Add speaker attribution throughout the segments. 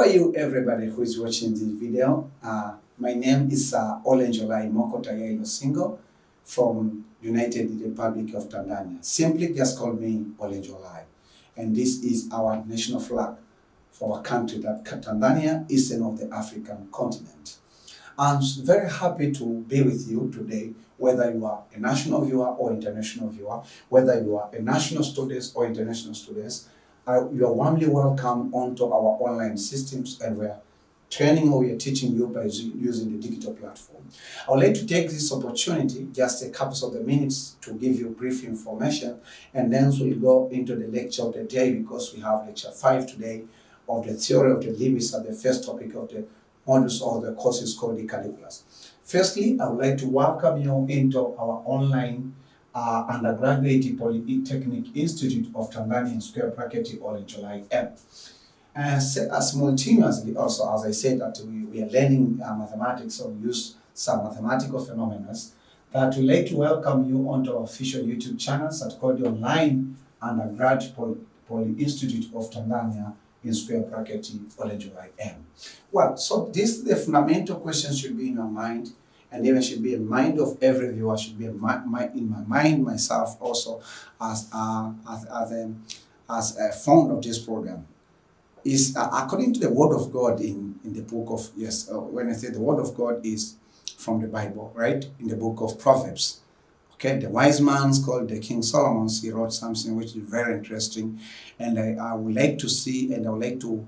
Speaker 1: are you, everybody who is watching this video? My name is Olenjolai TAYAI single from United Republic of Tanzania. Simply just call me Olenjolai. And this is our national flag for our country, that Tanzania, eastern of the African continent. I'm very happy to be with you today, whether you are a national viewer or international viewer, whether you are a national student or international students. You are warmly welcome onto our online systems, and we're training or we're teaching you by using the digital platform. I would like to take this opportunity, just a couple of the minutes, to give you brief information, and then we'll go into the lecture of the day, because we have lecture 5 today of the theory of the limits at the first topic of the modules or the courses called the calculus. Firstly, I would like to welcome you into our online Undergraduate Polytechnic Institute of Tanzania OLENJOLAIM. Simultaneously, also, as I said, that we are learning mathematics, or use some mathematical phenomena, that we'd like to welcome you onto our official YouTube channels at called the Online Undergrad Poly Institute of Tanzania OLENJOLAIM. Well, so the fundamental question should be in your mind, and even should be in mind of every viewer, should be in my mind myself also, as a founder of this program. Is according to the Word of God in the book of, when I say the Word of God is from the Bible, right? In the book of Proverbs. Okay, the wise man's called the King Solomon. He wrote something which is very interesting, and I would like to see, and I would like to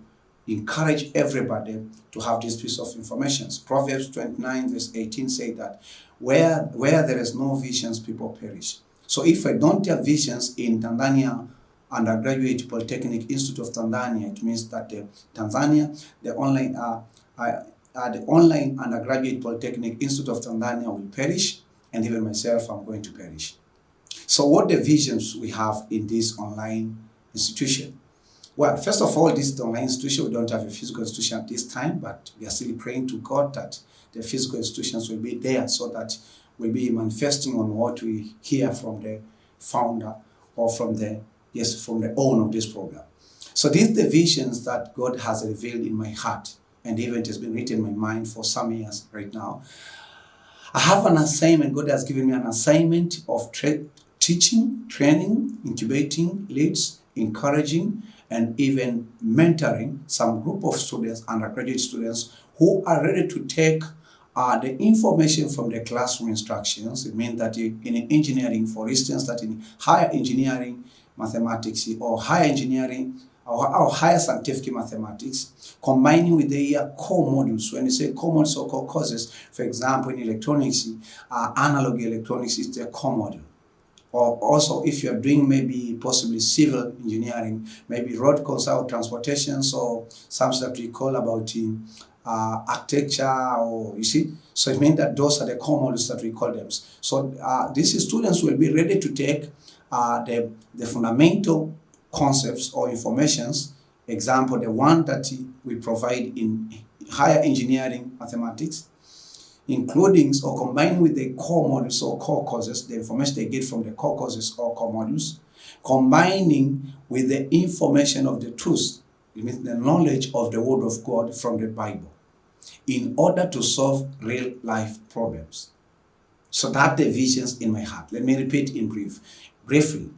Speaker 1: encourage everybody to have this piece of information. Proverbs 29 verse 18 say that where there is no visions, people perish. So if I don't have visions in Tanzania Undergraduate Polytechnic Institute of Tanzania, it means that the online Undergraduate Polytechnic Institute of Tanzania will perish, and even myself, I'm going to perish. So what the visions we have in this online institution? Well, first of all, this is the online institution. We don't have a physical institution at this time, but we are still praying to God that the physical institutions will be there, so that we'll be manifesting on what we hear from the founder, or from the owner of this program. So these are the visions that God has revealed in my heart, and even it has been written in my mind for some years right now. I have an assignment. God has given me an assignment of teaching, training, incubating leads, encouraging, and even mentoring some group of students, undergraduate students, who are ready to take the information from the classroom instructions. It means that in engineering, for instance, that in higher engineering mathematics, or higher engineering, or higher scientific mathematics, combining with the core modules. When you say core modules or core courses, for example, in electronics, analog electronics is the core module. Or also, if you're doing maybe possibly civil engineering, maybe road consult transportation, or something that we call about architecture, or you see. So it means that those are the core modules that we call them. So these students will be ready to take the fundamental concepts or informations, example, the one that we provide in higher engineering mathematics, including or combining with the core modules or core courses, the information they get from the core courses or core modules, combining with the information of the truth, it means the knowledge of the Word of God from the Bible, in order to solve real life problems. So that's the visions in my heart. Let me repeat in briefly.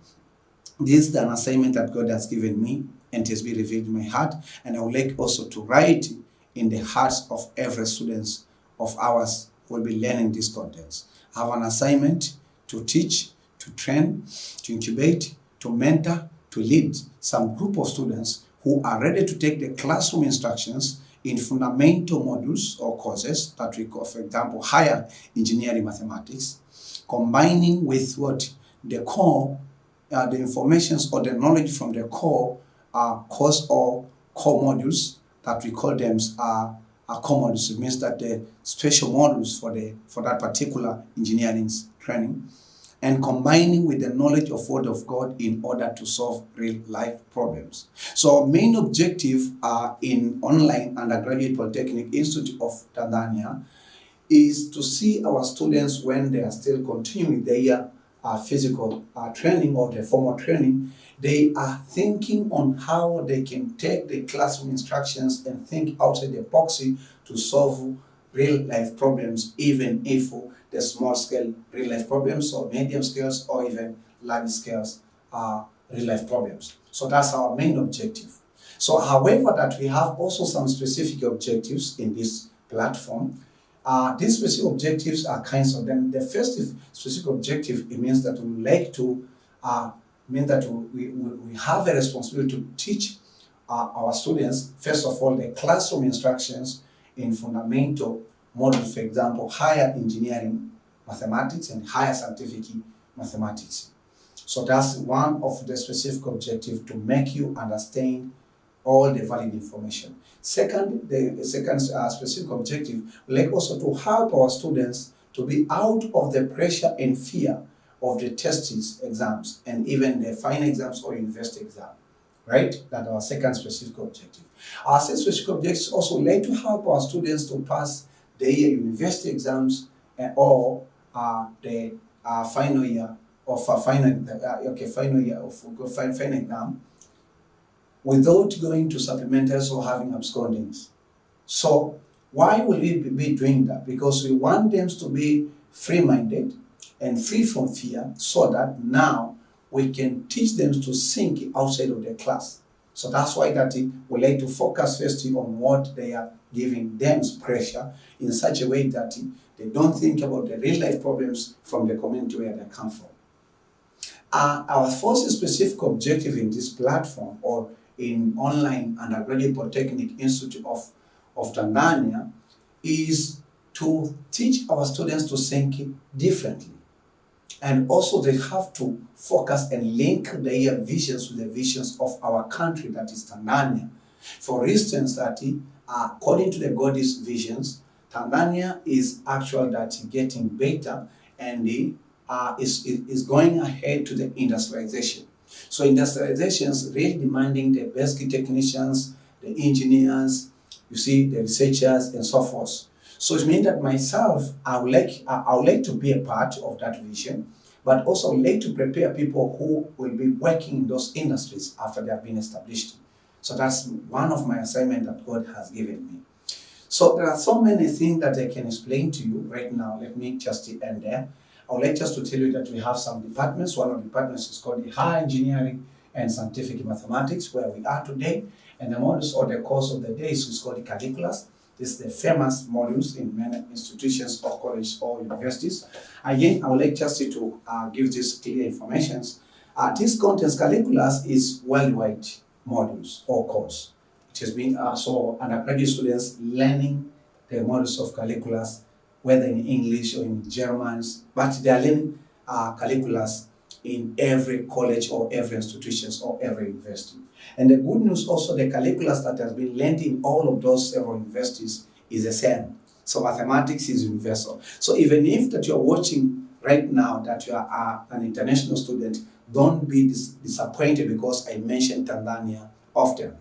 Speaker 1: This is an assignment that God has given me, and it has been revealed in my heart, and I would like also to write in the hearts of every student of ours who will be learning these contents. I have an assignment to teach, to train, to incubate, to mentor, to lead some group of students who are ready to take the classroom instructions in fundamental modules or courses that we call, for example, higher engineering mathematics, combining with what the core, the informations or the knowledge from the core course or core modules that we call them core modules. It means that the special modules for that particular engineering training, and combining with the knowledge of Word of God in order to solve real life problems. So our main objective in online Undergraduate Polytechnic Institute of Tanzania is to see our students, when they are still continuing their physical training or the formal training, they are thinking on how they can take the classroom instructions and think outside the box to solve real life problems, even if the small scale real life problems or medium scales or even large scales real life problems. So that's our main objective. So however that we have also some specific objectives in this platform. These specific objectives are kinds of them. The first specific objective, it means that we would like to we have a responsibility to teach our students, first of all, the classroom instructions in fundamental modules, for example, higher engineering mathematics and higher scientific mathematics. So that's one of the specific objectives, to make you understand all the valid information. Second, the second specific objective, we like also to help our students to be out of the pressure and fear of the tests, exams, and even the final exams or university exam, right? That's our second specific objective. Our second specific objective also like to help our students to pass their university exams or the final year of final year of final exam without going to supplementals or having abscondings. So why will we be doing that? Because we want them to be free-minded and free from fear, so that now we can teach them to think outside of the class. So that's why that we like to focus first on what they are giving them pressure in such a way that they don't think about the real life problems from the community where they come from. Our first specific objective in this platform or in online undergraduate polytechnic institute of Tanzania is to teach our students to think differently. And also they have to focus and link their visions with the visions of our country, that is Tanzania. For instance, that according to the God's visions, Tanzania is actually that getting better and is going ahead to the industrialization. So industrialization is really demanding the best technicians, the engineers, you see, the researchers and so forth. So it means that myself, I would like to be a part of that vision, but also I would like to prepare people who will be working in those industries after they have been established. So that's one of my assignments that God has given me. So there are so many things that I can explain to you right now. Let me just end there. I would like just to tell you that we have some departments. One of the departments is called the Higher Engineering and Scientific Mathematics, where we are today. And the modules or the course of the day is called the calculus. This is the famous modules in many institutions or colleges or universities. Again, I would like just to give this clear information. This contents calculus is worldwide modules or course. It has been so undergraduate students learning the modules of calculus, whether in English or in German, but they are learning calculus in every college or every institutions or every university. And the good news also, the calculus that has been learned in all of those several universities is the same. So mathematics is universal. So even if that you're watching right now that you are an international student, don't be disappointed because I mentioned Tanzania often.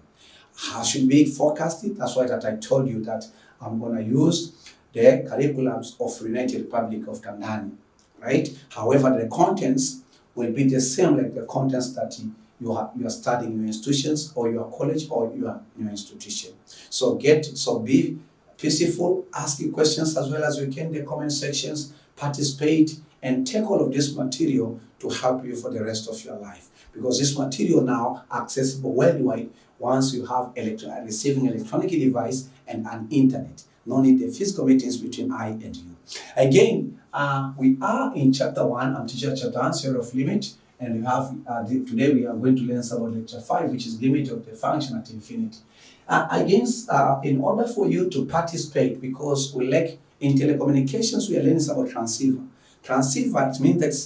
Speaker 1: How should we forecast it? That's why that I told you that I'm going to use the curriculums of United Republic of Tanzania, right? However, the contents will be the same like the contents that you are studying in your institutions or your college or your institution. So be peaceful, ask your questions as well as you can in the comment sections, participate, and take all of this material to help you for the rest of your life. Because this material now accessible worldwide once you have receiving electronic device and an internet. No need the physical meetings between I and you. Again, we are in chapter 1, I'm teacher chapter 1, theory of limit, and we have today we are going to learn about lecture 5, which is limit of the function at infinity. In order for you to participate, because we like in telecommunications, we are learning about transceiver. Transceiver means that it's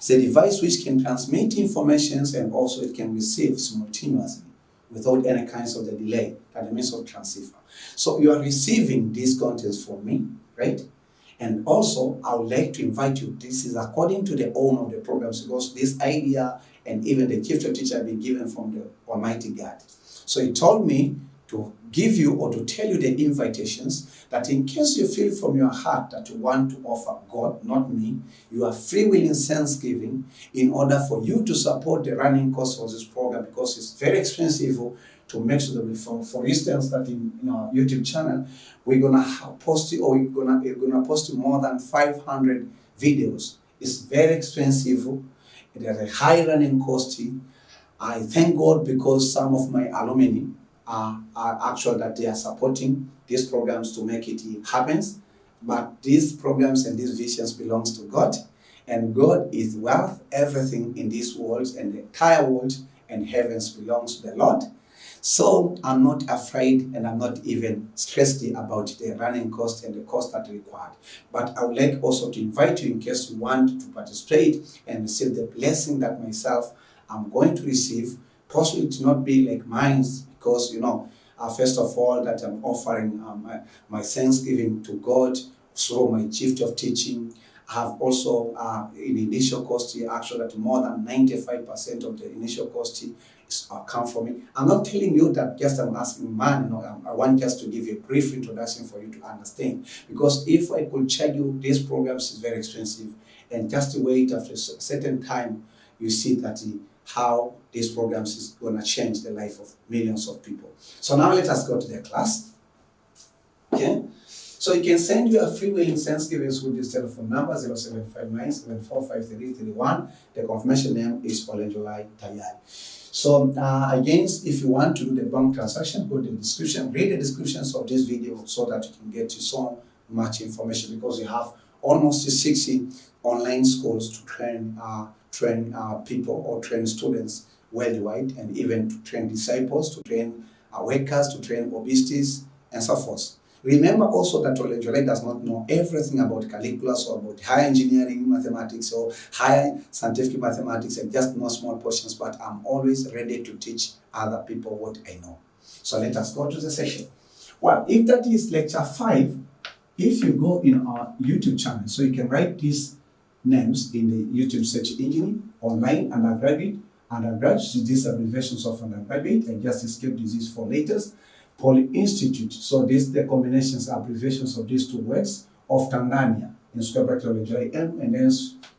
Speaker 1: a device which can transmit information and also it can receive simultaneously without any kinds of the delay at the means of transceiver. So you are receiving these contents from me, right? And also I would like to invite you, this is according to the owner of the programs, because this idea and even the gift of teacher have been given from the Almighty God. So he told me to give you or to tell you the invitations that in case you feel from your heart that you want to offer God, not me, you are free will in thanksgiving in order for you to support the running cost for this program, because it's very expensive to make sure that for instance that in our YouTube channel we're gonna post or we're gonna post more than 500 videos. It's very expensive. It has a high running cost. I thank God because some of my alumni are actual that they are supporting these programs to make it happens. But these programs and these visions belongs to God, and God is worth everything in this world, and the entire world and heavens belongs to the Lord. So I'm not afraid and I'm not even stressed about the running cost and the cost that required. But I would like also to invite you, in case you want to participate and receive the blessing that myself I'm going to receive, possibly to not be like mine, because first of all, that I'm offering my thanksgiving to God through my gift of teaching. I have also in the initial cost actually that more than 95% of the initial cost come from me. I'm not telling you that just I'm asking man, I want just to give you a brief introduction for you to understand. Because if I could charge you, these programs is very expensive, and just to wait after a certain time, you see that how these programs is going to change the life of millions of people. So now let us go to the class. Okay. So you can send your free will in thanksgiving with this telephone number 0759745331. The confirmation name is Olenjolai TAYAI. So again, if you want to do the bank transaction, go to the description, read the descriptions of this video so that you can get so much information, because we have almost 60 online schools to train people or train students worldwide, and even to train disciples, to train workers, to train obesities, and so forth. Remember also that Olenjolai does not know everything about calculus or about higher engineering mathematics or higher scientific mathematics, and just know small portions, but I'm always ready to teach other people what I know. So let us go to the session. Well, if that is lecture 5, if you go in our YouTube channel, so you can write these names in the YouTube search engine: online, undergraduate, these abbreviations of undergraduate, and just escape disease for latest. Poly Institute, so this the combinations, abbreviations of these two words of Tanzania in square bracket Olenjolaim, and then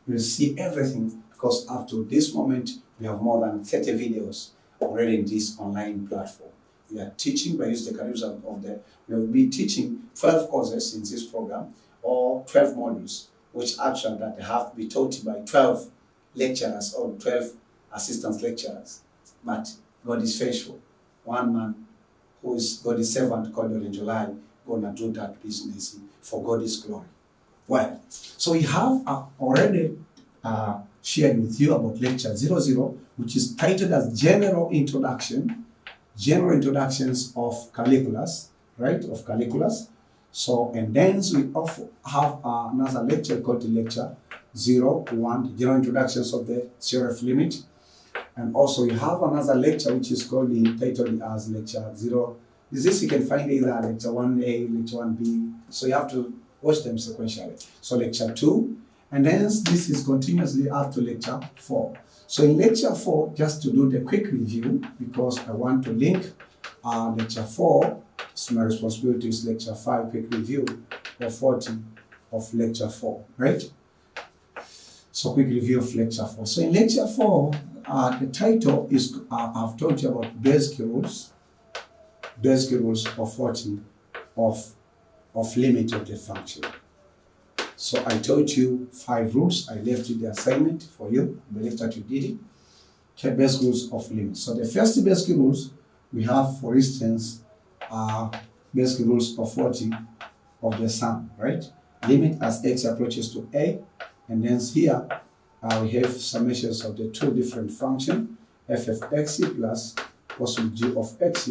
Speaker 1: you'll see everything, because up to this moment we have more than 30 videos already in this online platform. We are teaching by using the curriculum of we will be teaching 12 courses in this program, or 12 modules, which actually that have to be taught by 12 lecturers or 12 assistant lecturers. But God is faithful. One man who is God's servant called Olenjolai, gonna do that business for God's glory. Well, so we have already shared with you about lecture 00, which is titled as General Introductions of Calculus, right? Of Calculus. So, and then we also have another lecture called the lecture 01, General Introductions of the Theory of Limit. And also we have another lecture which is called titled as lecture 0. This you can find either lecture 1A, lecture 1B. So you have to watch them sequentially. So lecture 2, and then this is continuously up to lecture 4. So in lecture 4, just to do the quick review, because I want to link lecture 4, so my responsibility is lecture 5, quick review of 40 of lecture 4, right? So quick review of lecture 4. So in lecture 4, the title is, I've told you about basic rules of 40 of limit of the function. So I told you 5 rules. I left you the assignment for you. I believe that you did it. Okay, basic rules of limit. So the first basic rules we have, for instance, basic rules of 40 of the sum, right? Limit as x approaches to a, and then here we have summations of the two different functions, f of x plus also g of x,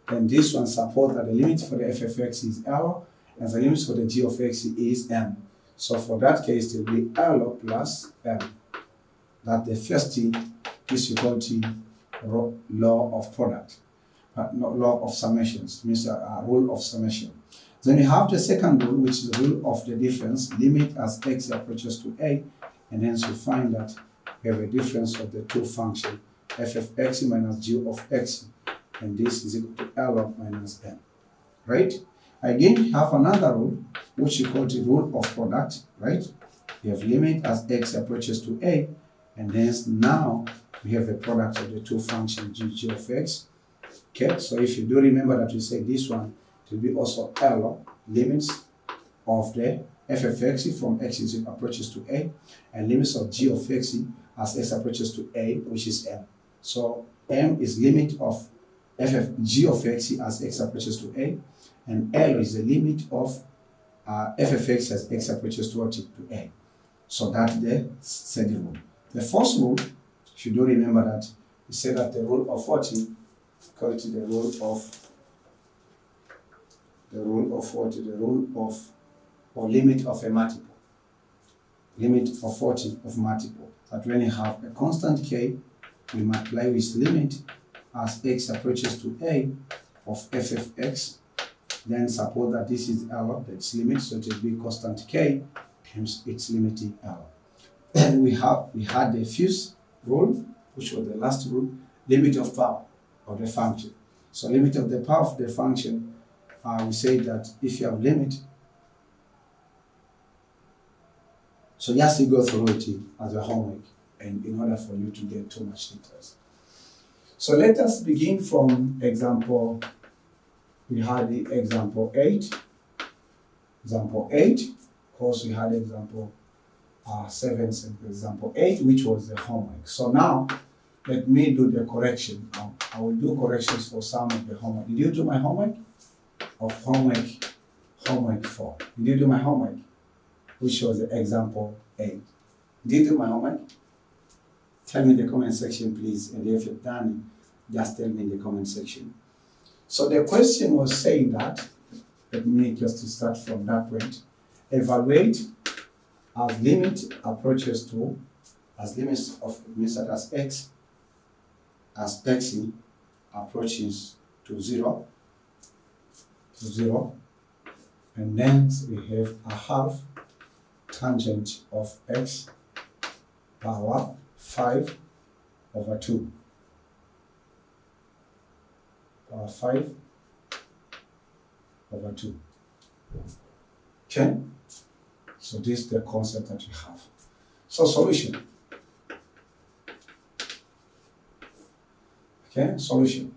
Speaker 1: and this one supports that the limit for the f of x is L, and the limit for the g of x is M. So for that case, it will be L plus M. That the first is equal to law of product, law of summations, means a rule of summation. Then we have the second rule, which is the rule of the difference, limit as x approaches to a, and hence we find that we have a difference of the two functions, f of x minus g of x, and this is equal to L of minus M, right? Again, you have another rule, which you call the rule of product, right? You have limit as x approaches to a, and hence now we have a product of the two functions g of x. Okay, so if you do remember that we say this one will be also L limits of the f of x from x is approaches to a, and limits of g of x as x approaches to a, which is m. So m is limit of g of x as x approaches to a, and L is the limit of f of x as x approaches to a. So that's the second rule. The first rule, if you do remember that, we say that the rule of 40, call it the rule of or limit of a multiple. Limit of 40 of multiple. That when you have a constant k, we multiply with limit as x approaches to a of f of x. Then suppose that this is L, that's limit, so it will be constant k times its limit L. Then we had the fifth rule, which was the last rule, limit of power of the function. So limit of the power of the function, we say that if you have limit, so just to go through it as a homework, and in order for you to get too much details. So let us begin from example. We had the example 8. Example 8, of course we had example 7 and example 8, which was the homework. So now, let me do the correction. I will do corrections for some of the homework. Did you do my homework? Of homework 4. Did you do my homework? Which was the example 8. Did you do my homework? Tell me in the comment section, please. And if you've done it, just tell me in the comment section. So the question was saying that, let me just start from that point, evaluate as limit approaches to, as limits of, means that as x approaches to 0, and then we have a half tangent of x power 5 over 2. Power 5 over 2. Okay? So this is the concept that we have. So solution. Okay, solution.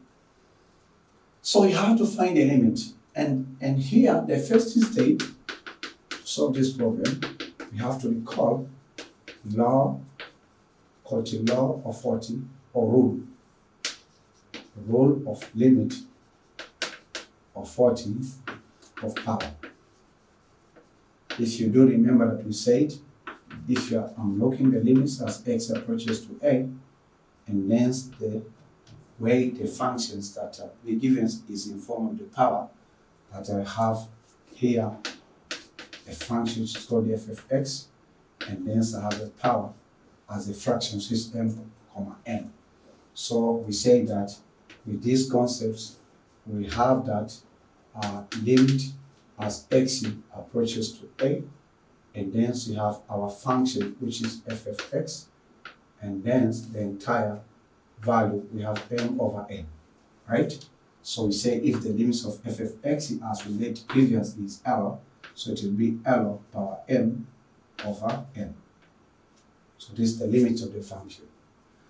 Speaker 1: So we have to find a limit. And here, the first step to solve this problem, we have to recall law, called the law of 40, or rule. The rule of limit of 40 of power. If you do remember that we said, if you are unlocking the limits as x approaches to a, and then the way the functions that are given is in form of the power, that I have here a function which is called f of x, and then I have the power as a fraction, which is m, n. So we say that with these concepts, we have that limit as x approaches to a, and then we have our function, which is f of x, and then the entire value, we have m over n, right? So we say if the limits of f of x as we did previously is L, so it will be L power m over n. So this is the limit of the function.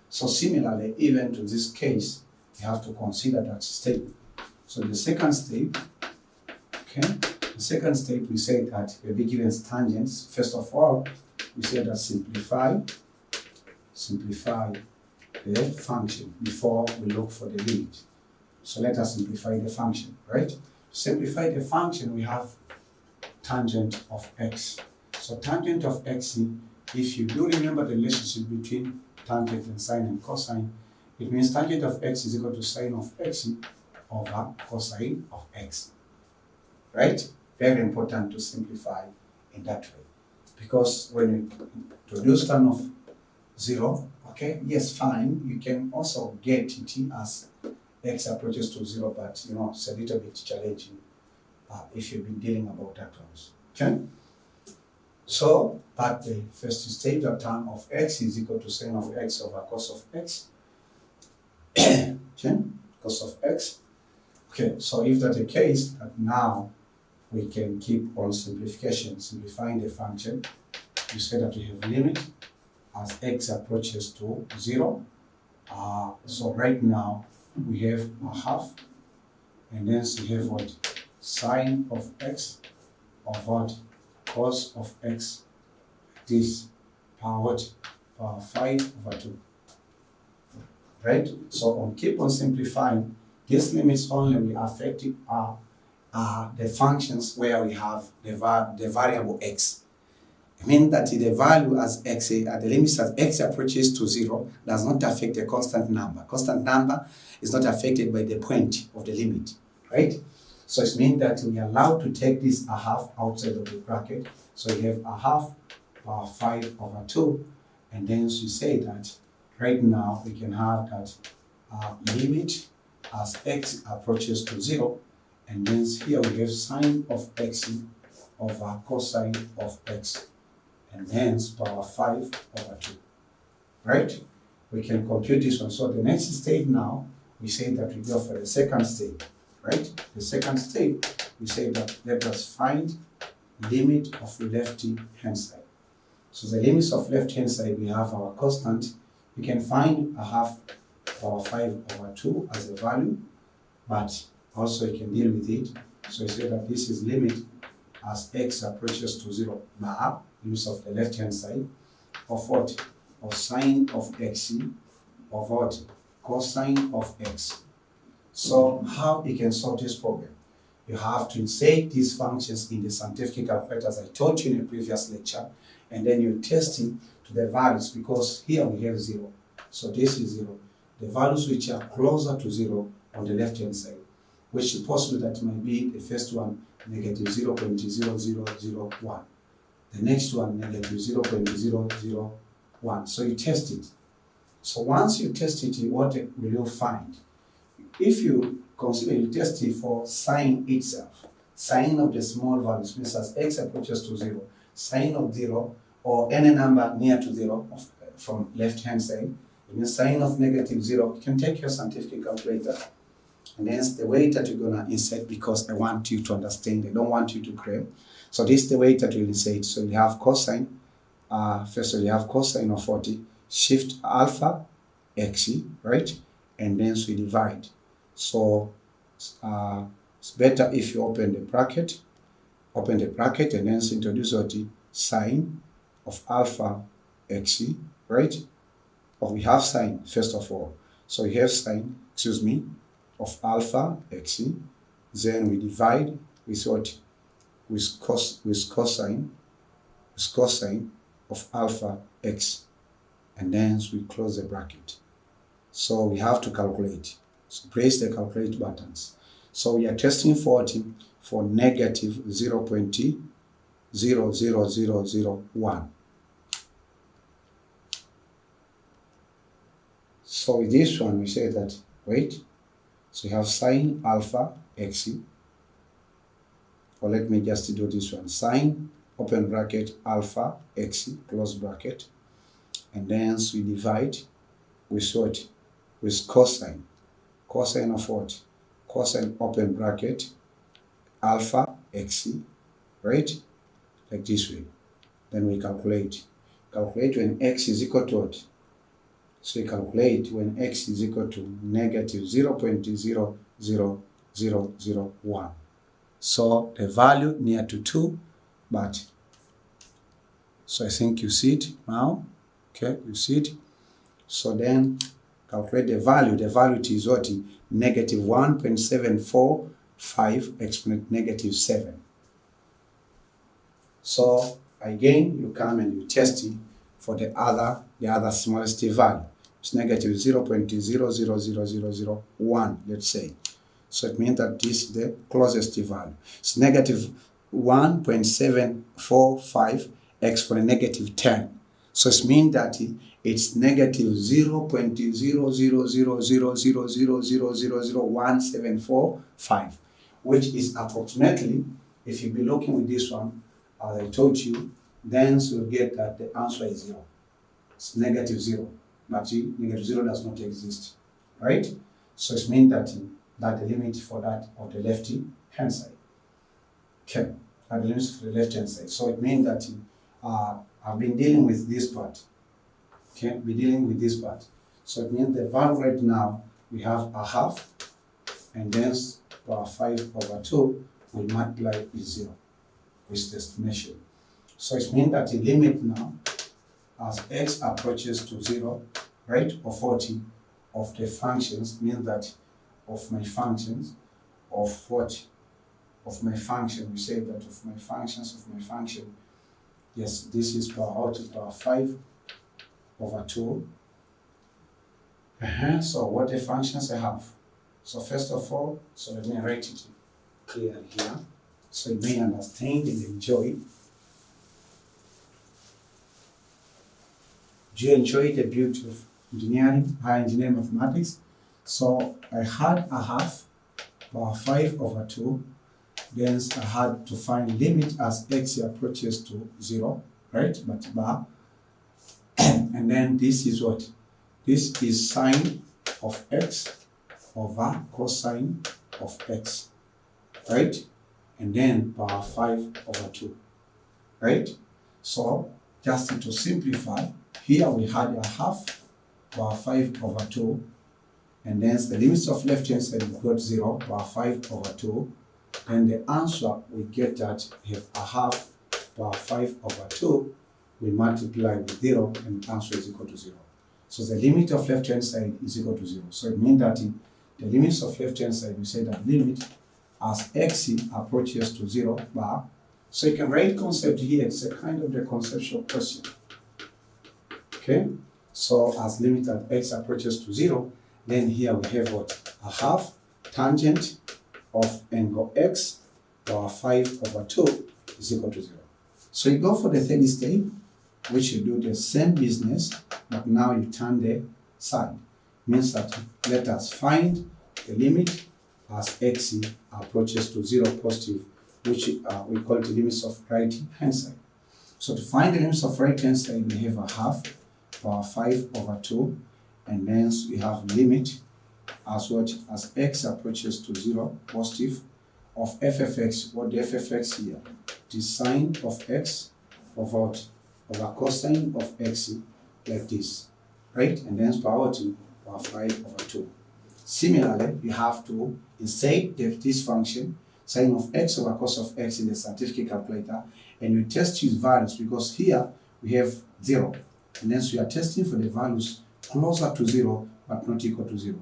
Speaker 1: So similarly, even to this case, you have to consider that step. So the second step, okay, the second step we say that we'll be given tangents. First of all, we say that simplify the function before we look for the limit. So let us simplify the function, right? To simplify the function, we have tangent of x. So tangent of x, if you do remember the relationship between tangent and sine and cosine, it means tangent of x is equal to sine of x over cosine of x, right? Very important to simplify in that way. Because when you introduce tan of 0, okay, yes, fine, you can also get it as x approaches to 0, but you know, it's a little bit challenging if you've been dealing about that ones, okay? So, but the first stage of tan of x is equal to sine of x over cos of x. Okay? cos of x. Okay, so if that's the case, that now we can keep on simplification, simplifying the function. You say that we have limit as x approaches to 0. So right now we have a half, and then we have what? Sine of x of what? Cos of x, this power what? Power 5 over 2. Right? So on keep on simplifying, these limits only will affect the functions where we have the variable x. It means that the value as x, the limits as x approaches to 0 does not affect the constant number. Constant number is not affected by the point of the limit, right? So it means that we are allowed to take this a half outside of the bracket. So we have a half power 5 over 2, and then we say that right now we can have that limit as x approaches to 0, and then here we have sine of x over cosine of x, and hence power 5 over 2, right? We can compute this one. So the next state now, we say that we go for the second state, right? The second state, we say that let us find limit of left hand side. So the limits of left hand side, we have our constant. We can find a half power 5 over 2 as a value, but also you can deal with it. So you say that this is limit as x approaches to 0 now, use of the left hand side, of what? Of sine of x of what? Cosine of x. So how you can solve this problem? You have to insert these functions in the scientific calculator as I taught you in a previous lecture, and then you test it to the values, because here we have 0. So this is 0. The values which are closer to 0 on the left hand side, which is possible that might be the first one negative 0.0001. The next one negative 0.001. So you test it. So once you test it, what will you find? If you consider you test it for sine itself, sine of the small values means as x approaches to 0, sine of 0 or any number near to 0 from left hand side, it means sine of negative 0, you can take your scientific calculator, and that's the way that you're gonna insert, because I want you to understand, I don't want you to cram. So this is the way that we'll insert. So you have cosine, first you have cosine of 40, shift alpha x, right? And then we divide. So it's better if you open the bracket, and then introduce what? Sine of alpha x, right? Or we have sine first of all. So we have sine, of alpha x, then we divide with what? With cosine of alpha x, and then we close the bracket. So we have to calculate. So press the calculate buttons. So we are testing for negative 0.00001. So with this one, we say that, wait, so we have sine alpha x, or let me just do this one, sine, open bracket, alpha x, close bracket, and then we divide with what? With cosine. Cosine of what? Cosine, open bracket, alpha x, right? Like this way. Then we calculate. Calculate when x is equal to what? So we calculate when x is equal to negative 0.00001. So the value near to 2, but so I think you see it now. Okay, you see it. So then calculate the value. The value is what? Negative 1.745 exponent negative 7. So again, you come and you test it for the other smallest value. It's negative 0.000001, let's say. So it means that this is the closest value. It's negative 1.745 exponent negative 10. So it means that it's negative 0.0000000175, which is approximately, if you be looking with this one, as I told you, then you'll get that the answer is 0. It's negative 0, but negative 0 does not exist, right? So it means that the limit for that of the left hand side. Okay, at the limit for the left hand side. So it means that I've been dealing with this part. Okay, we're dealing with this part. So it means the value right now we have a half, and then power 5/2 will multiply with 0, with the estimation. So it means that the limit now, as x approaches to 0, right, or 40, of the functions, means that of my functions, of what? Of my function, we say that of my function, yes, this is power 5/2. So what the functions I have? So first of all, so let me write it clearly here, so you may understand and enjoy. Do you enjoy the beauty of engineering, higher engineering mathematics? So I had a half, power 5/2, then I had to find limit as x approaches to 0, right, but bar, and then this is what? This is sine of x over cosine of x, right? And then power 5/2, right? So just to simplify, here we had a half, power 5/2, and then the limits of left hand side we got 0, power 5/2, and the answer we get that we have a half, power 5/2, we multiply with 0, and the answer is equal to 0. So the limit of left hand side is equal to 0. So it means that in the limits of left hand side, we say that limit as x approaches to 0 bar. So you can write concept here, it's a kind of the conceptual question. Okay, so as limit at x approaches to 0, then here we have what? A half tangent of angle x, power 5/2 is equal to 0. So you go for the third step, which you do the same business, but now you turn the side. Means that let us find the limit as x approaches to 0 positive, which we call the limits of right hand side. So to find the limits of right hand side, we have a half, power 5/2, and then we have limit as what? As x approaches to 0 positive of f of x. What the f of x here? The sine of x over what? Over cosine of x, like this, right? And then power 2, power 5/2. Similarly, you have to insert this function, sine of x over cos of x, in the scientific calculator, and you test its values, because here we have 0, and then so you are testing for the values closer to 0 but not equal to 0.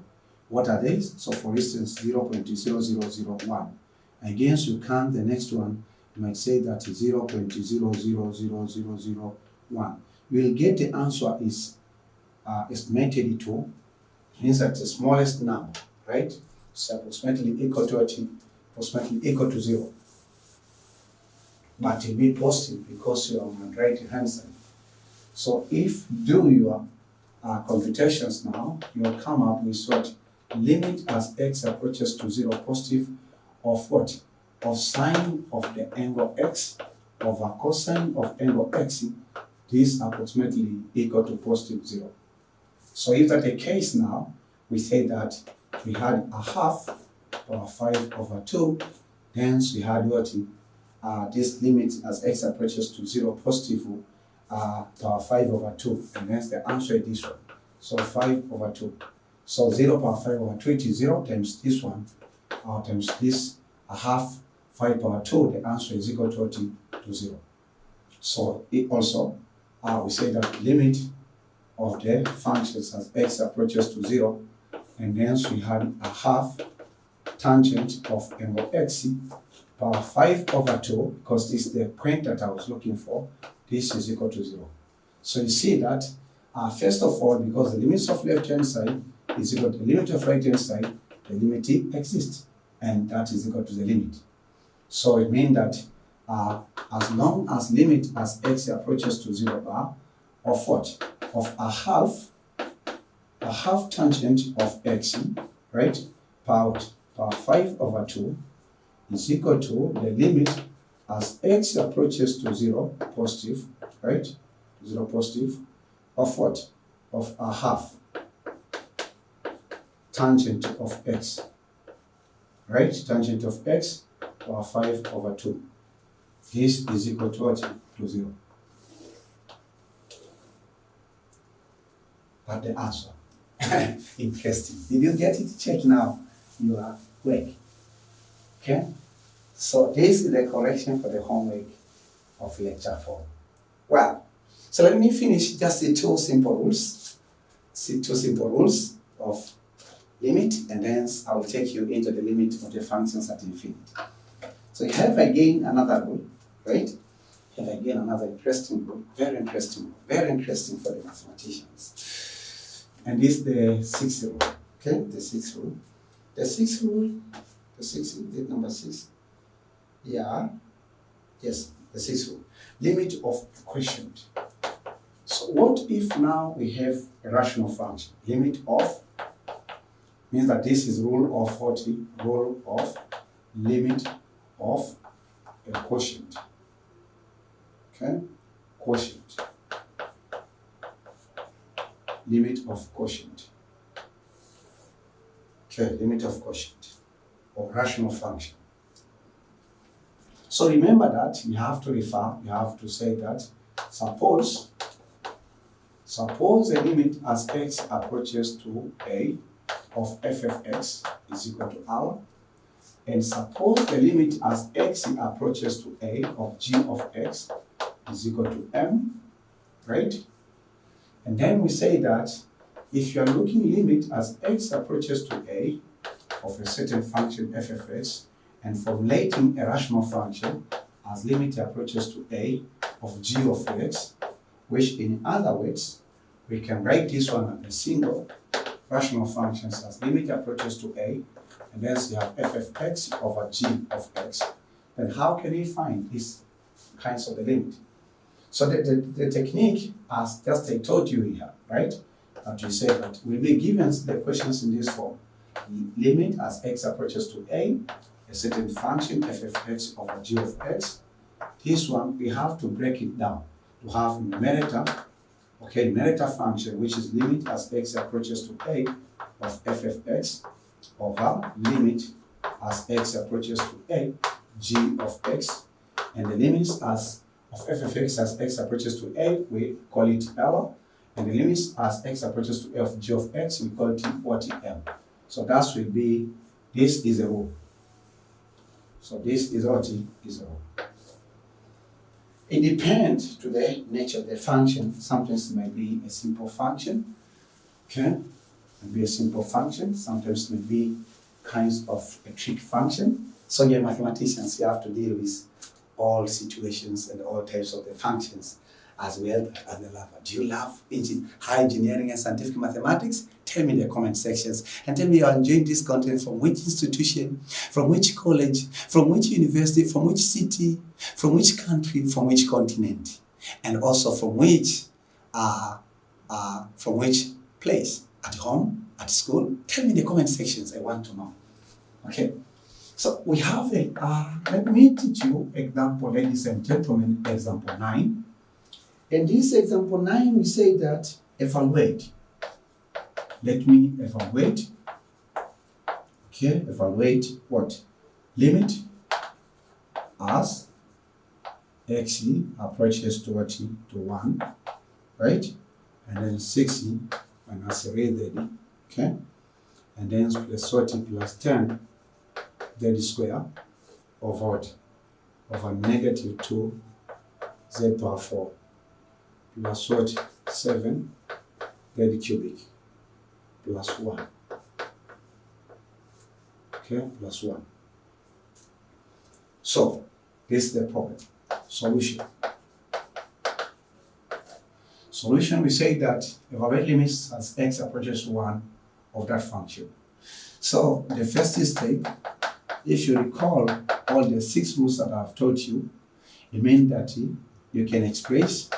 Speaker 1: What are they? So for instance, 0.0001. Again, so you count the next one, you might say that is 0.000001. You will get the answer is estimated to, means that the smallest number, right? So approximately equal to 0. But it will be positive because you are on the right hand side. So if you do your computations now, you will come up with what? Limit as x approaches to 0 positive of what? Of sine of the angle x over cosine of angle x. This approximately equal to positive 0. So if that's the case now, we say that we had a half, power 5/2, hence we had what? This limit as x approaches to 0 positive, power 5/2, and hence the answer is this one. So 5/2. So 0 power 5/2, it is 0 times this one, times this, a half, 5/2, the answer is equal to 0. So it also, we say that limit of the functions as x approaches to 0, and hence we had a half tangent of angle x, power 5/2, because this is the point that I was looking for, this is equal to 0. So you see that, first of all, because the limits of left hand side is equal to the limit of right hand side, the limit exists, and that is equal to the limit. So it means that as long as limit as x approaches to 0 bar, of what? Of a half tangent of x, right? Power 5/2 is equal to the limit as x approaches to 0 positive, right? 0 positive, of what? Of a half tangent of x, right? Tangent of x or 5/2. This is equal to what? To 0. But the answer, interesting. Did you get it? Check now your work. Okay? So this is the correction for the homework of lecture 4. Well, so let me finish just the two simple rules. See, two simple rules of limit, and then I will take you into the limit of the functions at infinity. So you have again another rule, right? You have again another interesting rule, very interesting for the mathematicians. And this is the sixth rule, okay? The sixth rule. The sixth rule, is it number 6? Yeah, yes, the sixth rule. Limit of quotient. So what if now we have a rational function? Limit of means that this is rule of what? Rule of limit of a quotient. Okay? Quotient. Limit of quotient. Okay, limit of quotient or rational function. So remember that you have to say that suppose the limit as x approaches to a of f of x is equal to r, and suppose the limit as x approaches to a of g of x is equal to m, right? And then we say that if you are looking limit as x approaches to a of a certain function f of x, and formulating a rational function as limit approaches to a of g of x, which in other words, we can write this one as a single rational functions as limit approaches to a, and then you have f of x over g of x. Then how can we find these kinds of the limit? So the technique, as just I told you here, right? That you say that we'll be given the questions in this form. Limit as x approaches to a certain function f of x over g of x. This one, we have to break it down to have numerator, okay, numerator function, which is limit as x approaches to a of f of x over limit as x approaches to a g of x, and the limits as of f of x as x approaches to a, we call it L, and the limits as x approaches to a of g of x, we call it what? M. So that will be, this is a rule. So this is what is a rule. It depends to the nature of the function. Sometimes it might be a simple function, okay? It may be a simple function. Sometimes it may be kinds of a trig function. So you're mathematicians, you have to deal with all situations and all types of the functions as well as the level. Do you love high engineering and scientific mathematics? Tell me in the comment sections, and tell me you are enjoying this content from which institution, from which college, from which university, from which city, from which country, from which continent, and also from which place, at home, at school. Tell me in the comment sections, I want to know. Okay, so we have let me teach you example, ladies and gentlemen, example 9. In this example 9, we say that evaluate. Let me evaluate. Okay, evaluate what? Limit as x approaches to what? To 1, right? And then 6 minus 3, okay? And then plus 40 plus 10, z square over what? Over negative 2 z power 4 plus what? 7 z cubic plus 1. Okay, plus 1. So, this is the problem. Solution. Solution, we say that evaluate limits as x approaches to 1 of that function. So, the first step, if you recall all the 6 rules that I've taught you, it means that you can express,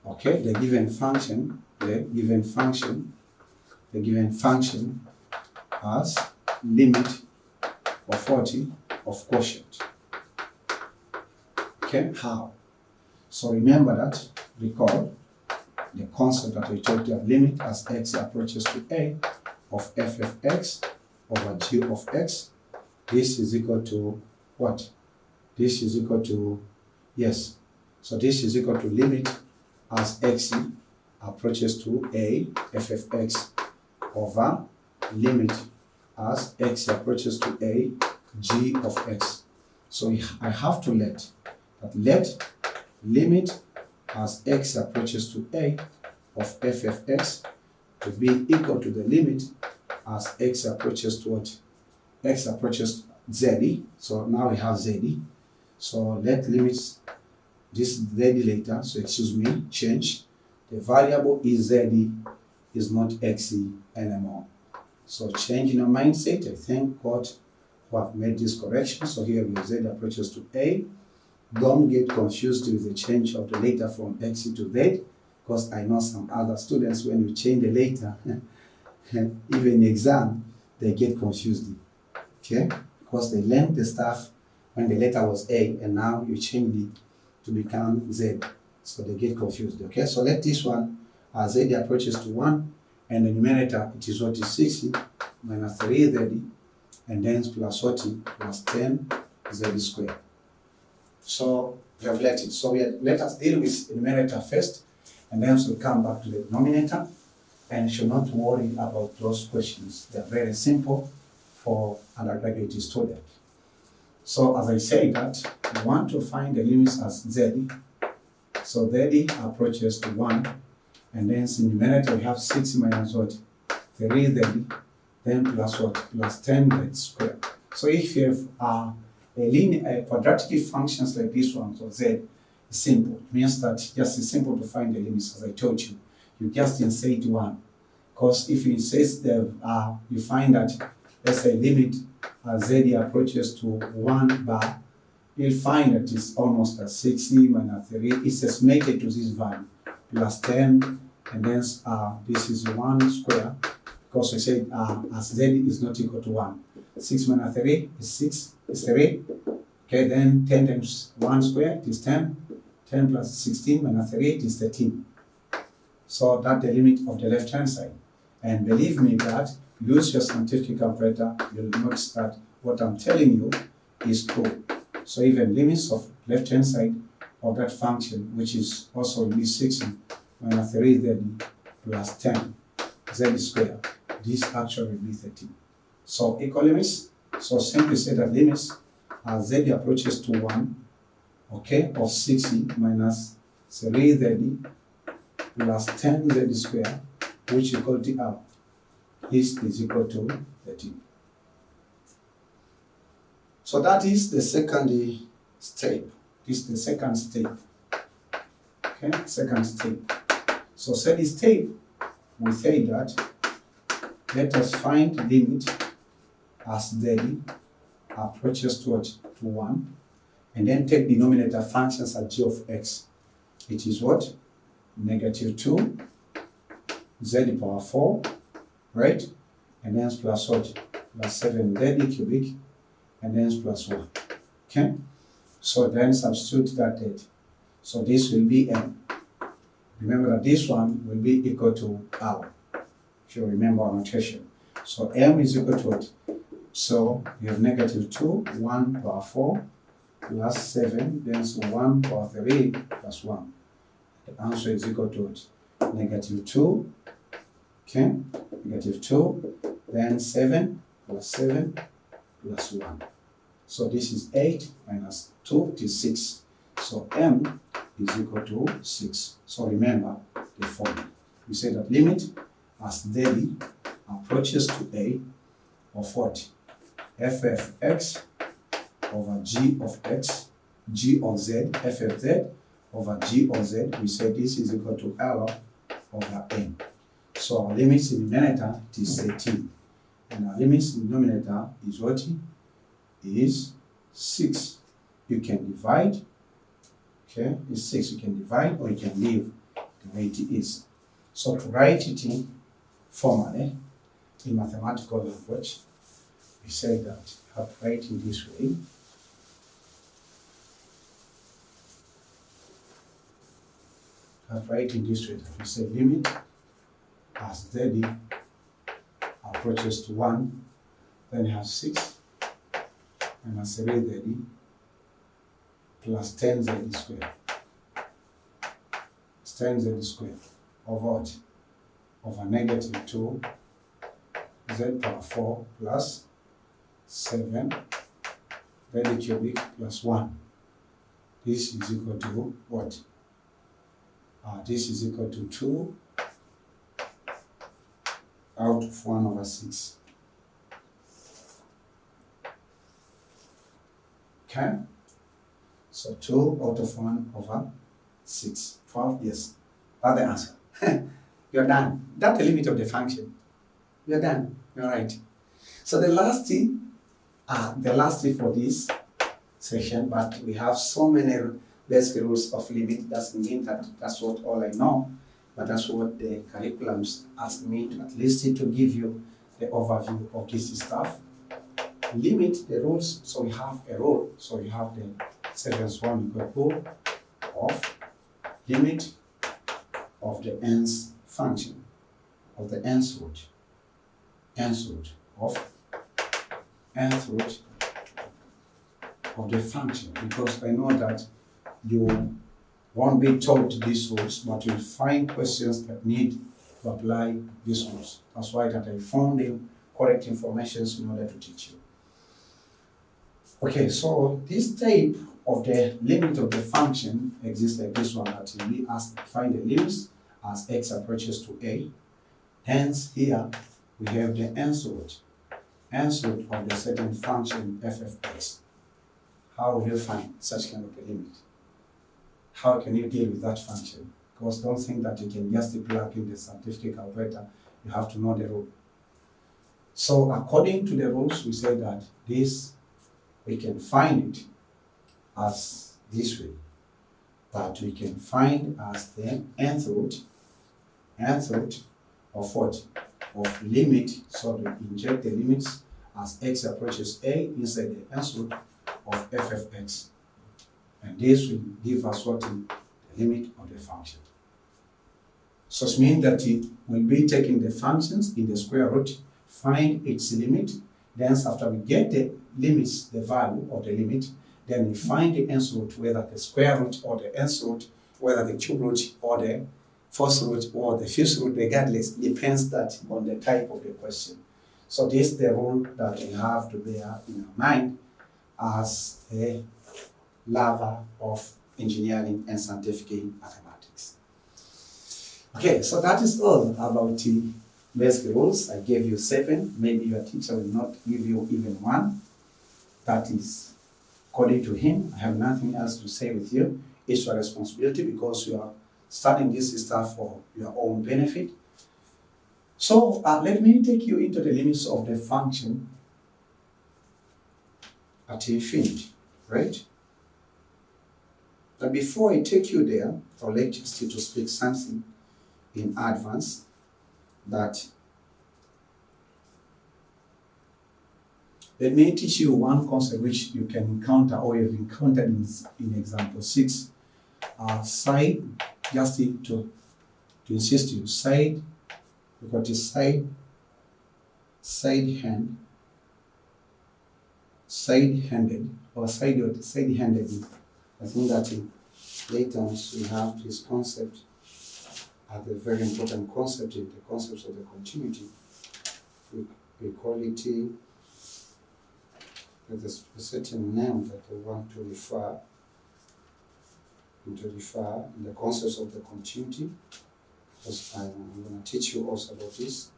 Speaker 1: okay, the given function as limit of 40 of quotient. Okay, how? So remember that, recall, the concept that we talked about, limit as x approaches to a of f of x over g of x. This is equal to what? This is equal to, yes, so this is equal to limit as x approaches to a f of x over limit as x approaches to a g of x. So I have to let limit as x approaches to a of f of x to be equal to the limit as x approaches to what? X approaches z. So now we have z. So let limits this z later, so excuse me, change. The variable is z, is not x anymore. So change in your mindset. I thank God who have made this correction. So here we have z approaches to a. Don't get confused with the change of the letter from x to z, because I know some other students, when you change the letter, even in exam, they get confused. Okay? Because they learned the stuff when the letter was a, and now you change it to become z. So they get confused. Okay? So let this one, as z approaches to 1, and the numerator, it is what is 60 minus 3z, and then plus 40 plus 10 z squared. So we have let it. So let us deal with the numerator first, and then we'll come back to the denominator. And you should not worry about those questions. They are very simple for undergraduate student. So as I say that, we want to find the limits as z. So z approaches to 1, and then in the numerator we have 6 minus what? 3z, then plus what? Plus 10z squared. So if you have a quadratic functions like this one, so z is simple. It means that just it's simple to find the limits, as I told you. You just insert 1. Because if you insert you find that, let's say, limit as z approaches to 1 bar, you'll find that it's almost at 60 minus 3. It's estimated to this value, plus 10, and then this is 1 square, because we said as z is not equal to 1. 6 minus 3 is 6, is 3. Okay, then 10 times 1 square is 10. 10 plus 16 minus 3 is 13. So that's the limit of the left-hand side. And believe me that, use your scientific calculator, you'll notice that what I'm telling you is true. So even limits of left-hand side of that function, which is also will be 60 minus 3z plus 10 z squared, this actually will be 13. So equal limits, so simply say that limits as z approaches to 1, okay, of 60 minus 3z plus 10z squared, which is equal to r. This is equal to 13. So that is the second step. This is the second step. Okay, second step. So second step, we say that let us find limit as z approaches to 1, and then take denominator functions as g of x. It is what? Negative 2 z power 4, right? And then plus what? Plus 7z cubic, and then plus 1. Okay? So then substitute that date. So this will be m. Remember that this one will be equal to r, if you remember our notation. So m is equal to what? So you have negative 2, 1 power 4, plus 7, then so 1 power 3 plus 1. The answer is equal to what? Negative 2, okay, negative 2, then 7 plus 7 plus 1. So this is 8 minus 2, it is 6. So m is equal to 6. So remember the formula. We say that limit as z approaches to a of what? F of x over g of x, g of z, f of z over g of z. We say this is equal to L over n. So our limits in the numerator is 13. And our limits in the denominator is what? Is 6. You can divide. Okay, it's 6. You can divide, or you can leave the way it is. So to write it in formally, in mathematical language, we say that you have to write in this way. I've write in this way. We say limit as z approaches to 1, then you have 6 minus 3z plus 10z squared. It's 10z squared over what? Over negative 2 z power 4 plus 7 z cubic plus 1. This is equal to what? This is equal to 2 out of 1 over 6. Okay? So 2 out of 1 over 6. 12, yes. That's the answer. You're done. That's the limit of the function. You're done. You're right. So the last thing for this session, but we have so many basic rules of limit. Doesn't mean that that's what all I know, but that's what the curriculums ask me to at least to give you the overview of this stuff. Limit the rules, so we have a rule. So we have the sequence 1 equal of limit of the nth function, of the nth root of nth root of the function, because I know that you won't be taught these rules, but you'll find questions that need to apply these rules. That's why that I found the correct information in order to teach you. Okay, so this type of the limit of the function exists like this one, that we find the limits as x approaches to a. Hence, here we have the nth root of the certain function f of x. How will you find such kind of a limit? How can you deal with that function? Because don't think that you can just plug in the scientific calculator. You have to know the rule. So according to the rules, we say that this, we can find it as this way. That we can find as the nth root of what? Of limit. So we inject the limits as x approaches a inside the nth root of f of x. And this will give us what? The limit of the function. So it means that it will be taking the functions in the square root, find its limit, then after we get the limits, the value of the limit, then we find the nth root, whether the square root or the nth root, whether the cube root or the fourth root or the fifth root, regardless, depends that on the type of the question. So this is the rule that we have to bear in our mind as a lover of engineering and scientific mathematics. Okay, so that is all about the basic rules. I gave you 7. Maybe your teacher will not give you even 1. That is according to him. I have nothing else to say with you. It's your responsibility because you are studying this stuff for your own benefit. So let me take you into the limits of the function at infinity, right? But before I take you there, I'd like just to speak something in advance that let me teach you one concept which you can encounter or you've encountered in example 6. Side, just to insist you, side, we've got a side handed, or side-handed. I think that in later we have this concept as a very important concept in the concepts of the continuity. We call it with a certain name that we want to refer in the concepts of the continuity, because I'm going to teach you also about this.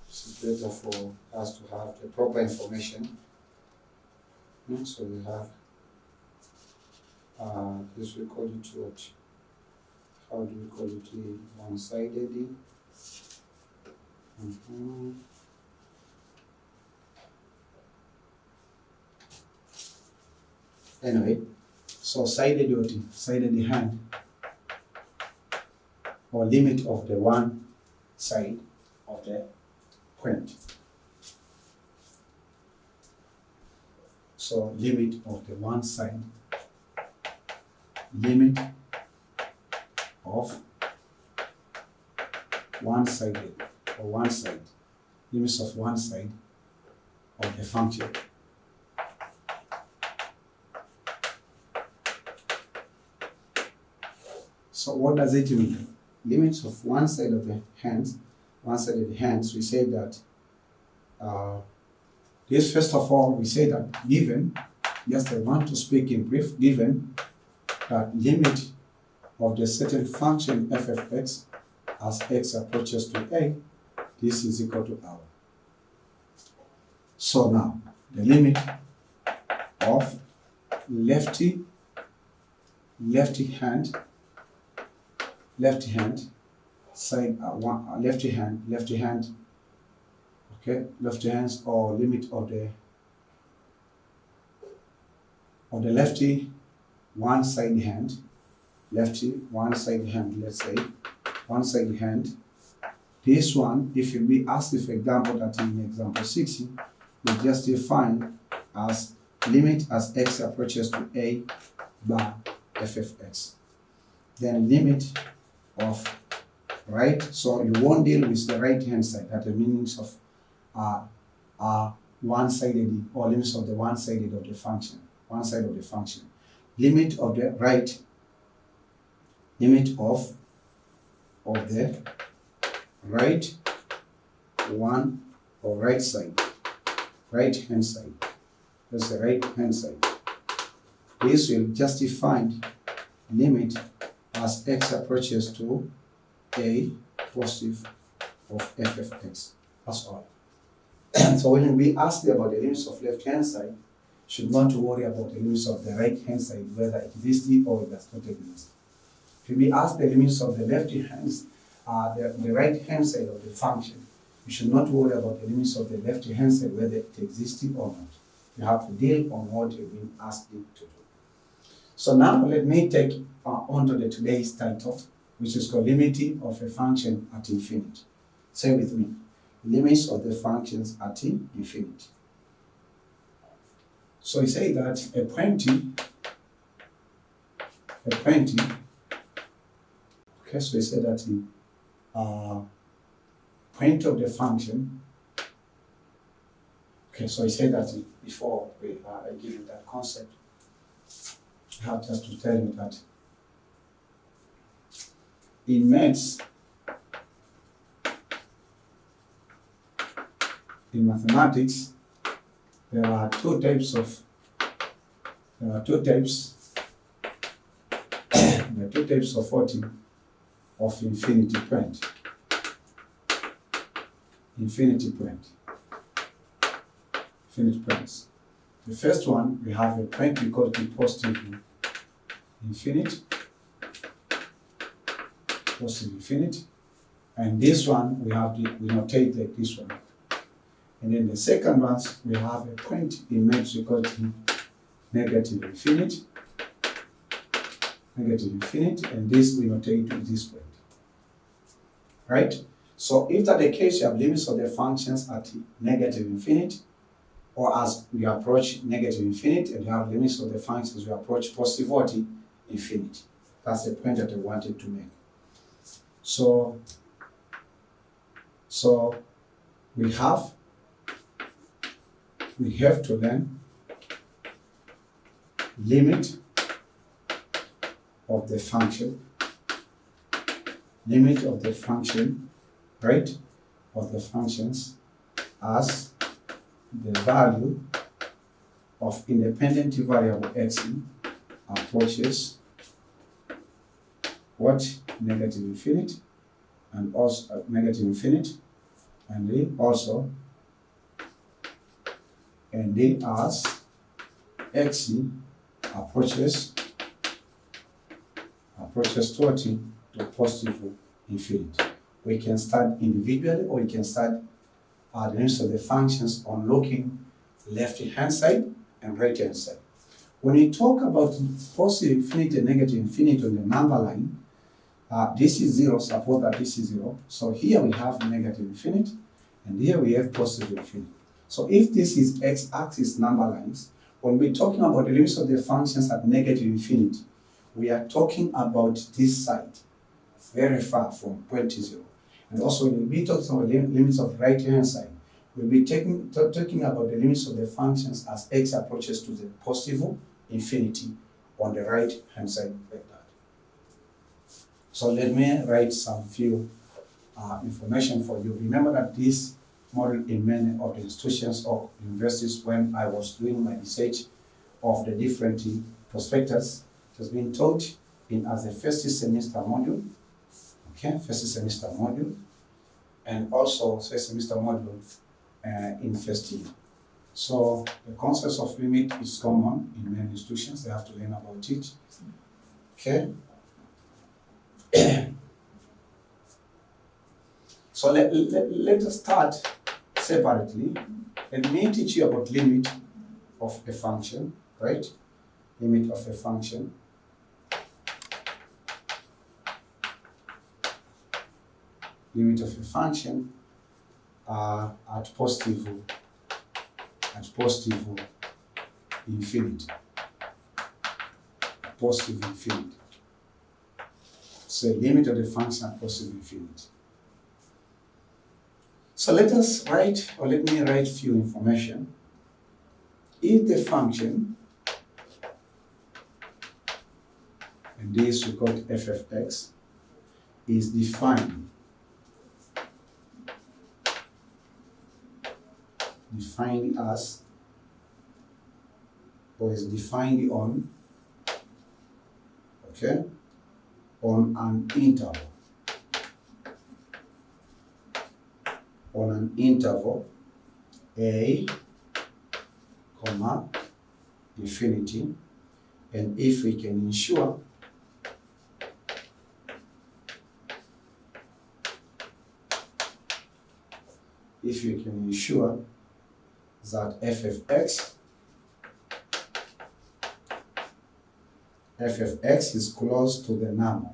Speaker 1: It's better for us to have the proper information. So we have this, we call it what? How do we call it? One-sided. Anyway, so sided hand, or limit of the one side of the point. So limit of the one side, limit of one-sided or one side, limits of one side of the function. So what does it mean? Limits of one side of the hands, we say that this, first of all, we say that given, just I want to speak in brief, given that limit of the certain function f of x as x approaches to a, this is equal to r. So now, the limit of lefty hand side lefty hand, okay, lefty hands, or limit of the lefty one side hand, let's say one side hand. This one, if you be asked, for example, that in example 60, we just define as limit as x approaches to a by f of x. Then limit of right, so you won't deal with the right hand side, that the meanings of one-sided, or limits of the one-sided of the function, one side of the function. Limit of the right, limit of the right one, or right side, right hand side. That's the right hand side. This will just define limit as x approaches to a positive of f of x. That's all. So when we ask about the limits of left hand side, should not worry about the limits of the right hand side, whether it exists or it does not exist. If we ask the limits of the left hands, the right hand side of the function, you should not worry about the limits of the left hand side, whether it exists or not. You have to deal on what you've been asked to do. So now let me take on to today's title, which is called Limit of a Function at Infinity. Say with me, limits of the functions at infinity. So we say that a point, okay, so we say that the point of the function, okay, so I say that before I give you that concept, I have just to tell you that in maths, in mathematics, there are two types of of infinity point. Infinity points. The first one, we have a point we call the positive infinite, and this one we notate like this one. And then the second ones, we have a point in maths we call the negative infinite, and this we notate with this point. Right? So if that's the case, you have limits of the functions at negative infinity, or as we approach negative infinity, and you have limits of the functions we approach positive infinity. That's the point that I wanted to make. So we have to learn limit of the function, right, of the functions as the value of independent variable x approaches what? Negative infinity, and also negative infinity, and they as x approaches to positive infinity. We can start individually, or we can start the limits of the functions on looking left hand side and right hand side. When we talk about positive infinity and negative infinity on the number line, this is 0, suppose that this is 0. So here we have negative infinity, and here we have positive infinity. So if this is x-axis number lines, when we're talking about the limits of the functions at negative infinity, we are talking about this side, very far from point 0. And also when we talk about limits of right hand side, we'll be talking about the limits of the functions as x approaches to the positive infinity on the right hand side like that. So let me write some few information for you. Remember that this model in many of the institutions or universities when I was doing my research of the different prospectus, it has been taught in as a first semester module, okay, first semester module, and also first semester module in first year. So the concept of limit is common in many institutions, they have to learn about it, okay. So let us start separately. Let me teach you about limit of a function, right? Limit of a function. Limit of a function at positive infinity. Positive infinity. So limit of the function at positive infinity. So let us write, or let me write few information. If the function, and this we call f of x, is defined as, or is defined on, okay, on an interval. On an interval a, comma, infinity, and if we can ensure that f of x is close to the number,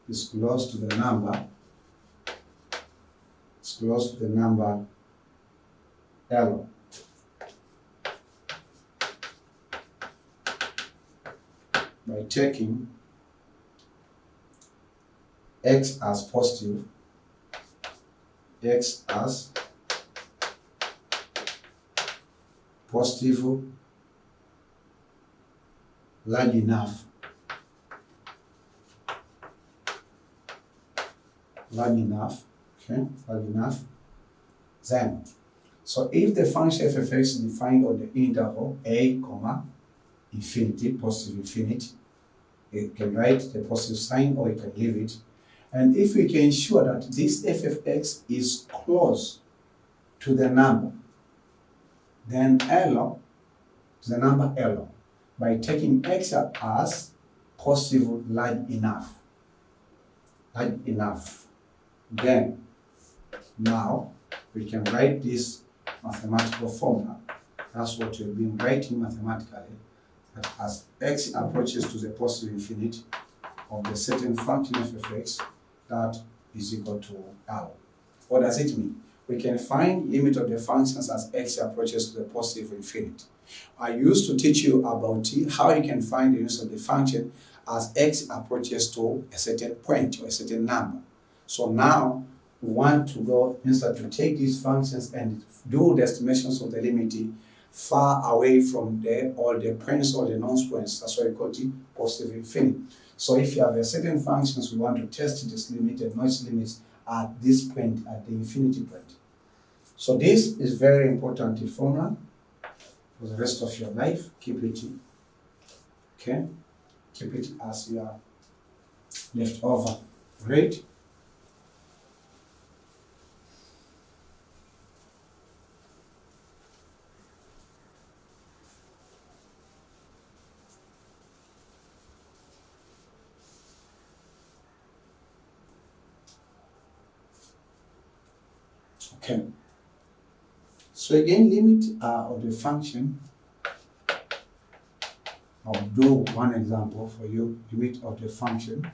Speaker 1: is close to the number L. By taking x as positive, x as positive large enough, okay, large enough, then, so if the function f of x is defined on the interval a, comma, infinity, positive infinity, you can write the positive sign or you can leave it. And if we can ensure that this f of x is close to the number, then L, to the number L, by taking x as positive large enough, then now we can write this mathematical formula. That's what we've been writing mathematically, that as x approaches to the positive infinity of the certain function f of x, that is equal to L. What does it mean? We can find limit of the functions as x approaches to the positive infinity. I used to teach you about how you can find the use of the function as x approaches to a certain point or a certain number. So now we want to go, instead to take these functions and do the estimations of the limit far away from all the points or the non-points. That's why we call it positive infinity. So if you have a certain functions, we want to test this limit and noise limits at this point, at the infinity point. So this is very important formula for the rest of your life. Keep it, okay? Keep it as your leftover grade. Okay. So again, limit of the function. I'll do one example for you. Limit of the function.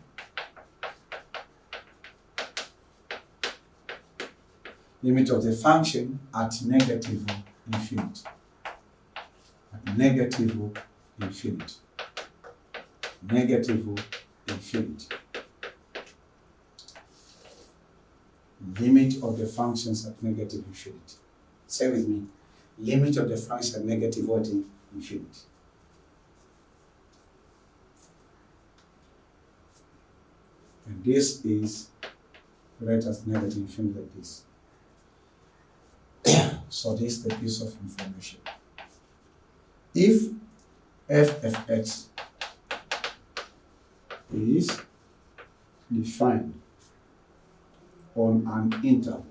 Speaker 1: Limit of the function at negative infinity. At negative infinity. Negative infinity. Limit of the functions at negative infinity. Say with me, limit of the function at negative what? Infinity. And this is greater as negative infinity like this. So this is the piece of information. If f of x is defined on an interval,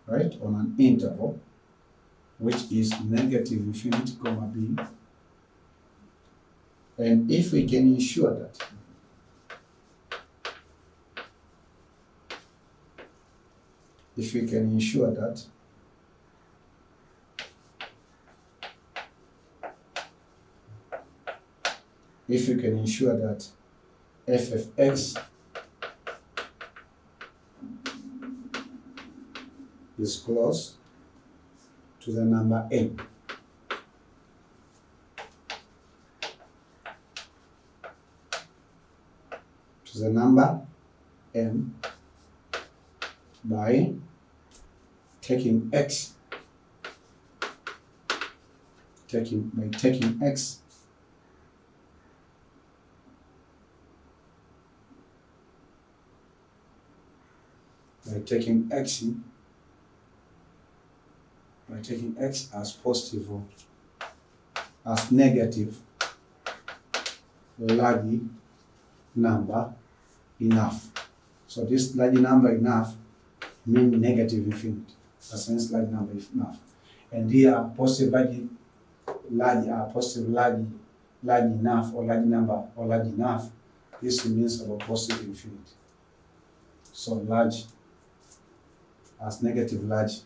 Speaker 1: right? On an interval, which is negative infinity, comma b, and if we can ensure that if we can ensure that f of x is close to the number n, by taking x, as positive or as negative large number enough. So this large number enough means negative infinity. That means large number enough. And here positive large enough or large number or large enough. This means about positive infinity. So large as negative large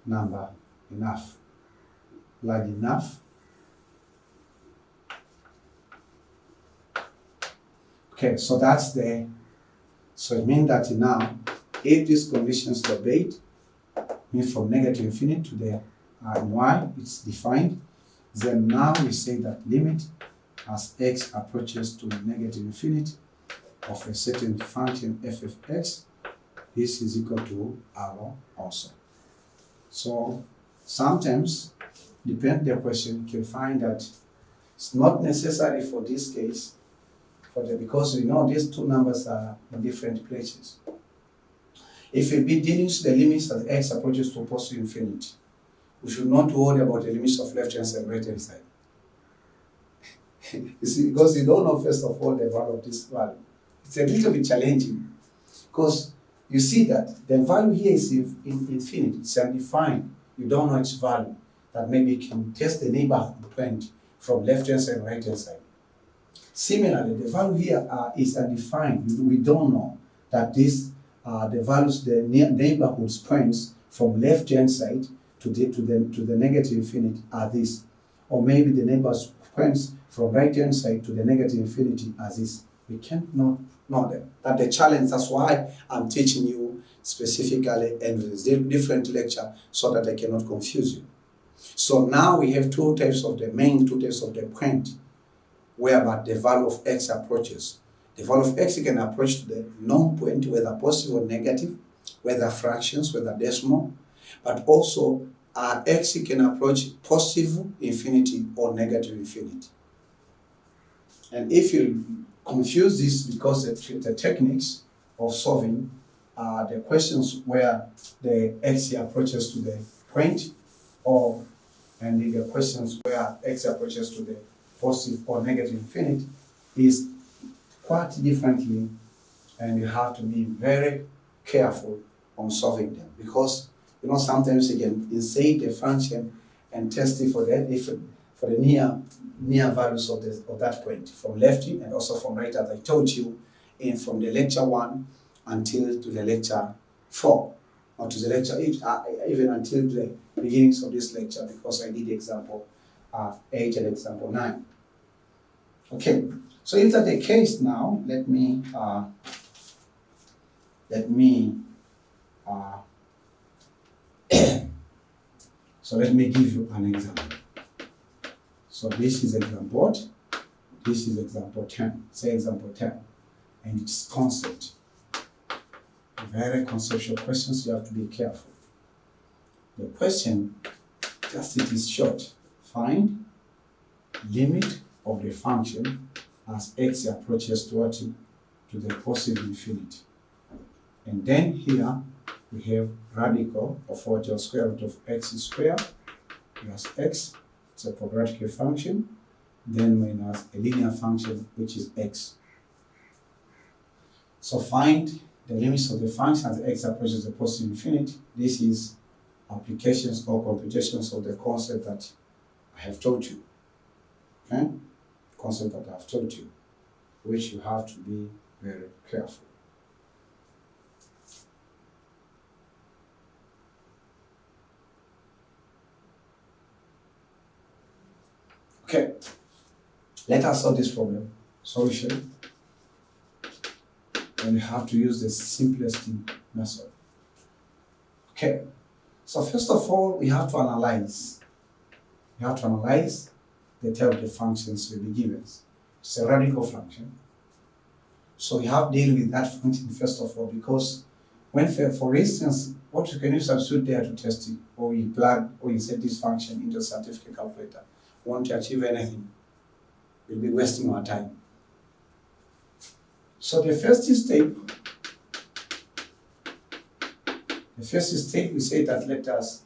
Speaker 1: number enough. Large enough. Okay, so that's the, so it means that now, if these conditions are obeyed, means from negative infinity to the y, it's defined, then now we say that limit as x approaches to negative infinity of a certain function f of x, this is equal to r also. So sometimes, depending on the question, you can find that it's not necessary for this case, because we know these two numbers are in different places. If we be dealing with the limits as x approaches to positive infinity, we should not worry about the limits of left hand side and right hand side. You see, because you don't know first of all the value of this value. It's a little bit challenging because you see that the value here is in infinity, it's undefined. You don't know its value. That maybe you can test the neighborhood point from left hand side and right hand side. Similarly, the value here is undefined. We don't know that this the values, the neighborhood points from left hand side to the negative infinity are this, or maybe the neighborhood points from right hand side to the negative infinity are this. We can't know them. That's the challenge. That's why I'm teaching you specifically and with a different lecture so that I cannot confuse you. So now we have two types of the point whereby the value of x approaches. The value of x can approach to the known point, whether positive or negative, whether fractions, whether decimal, but also x can approach positive infinity or negative infinity. And if you confuse this because the techniques of solving the questions where the x approaches to the point, and the questions where x approaches to the positive or negative infinity is quite differently, and you have to be very careful on solving them, because you know sometimes you can insert the function and test it for the near values of that point from left and also from right, as I told you from the lecture 1 until to the lecture 4, or to the lecture 8, even until the beginnings of this lecture, because I did example 8 and example 9. Okay, so if that's the case now, let me So let me give you an example. So this is example what? This is example 10. Say example 10. And it's concept. Very conceptual questions, you have to be careful. The question, just it is short. Find limit of the function as x approaches to what? To the positive infinity. And then here we have radical of what? Or square root of x squared plus x. It's a quadratic function. Then minus a linear function, which is x. So find the limits of the function as x approaches the positive infinity. This is applications or computations of the concept that I have taught you. Okay? Concept that I have taught you, which you have to be very careful. Okay, let us solve this problem. Solution. And you have to use the simplest method. Okay, so first of all, we have to analyze. We have to analyze the type of the functions will be given. It's a radical function. So we have to deal with that function first of all, because when, for instance, what you can you substitute there to test it, or you plug or you set this function into a scientific calculator, want to achieve anything, we'll be wasting our time. So the first step, we say that let us,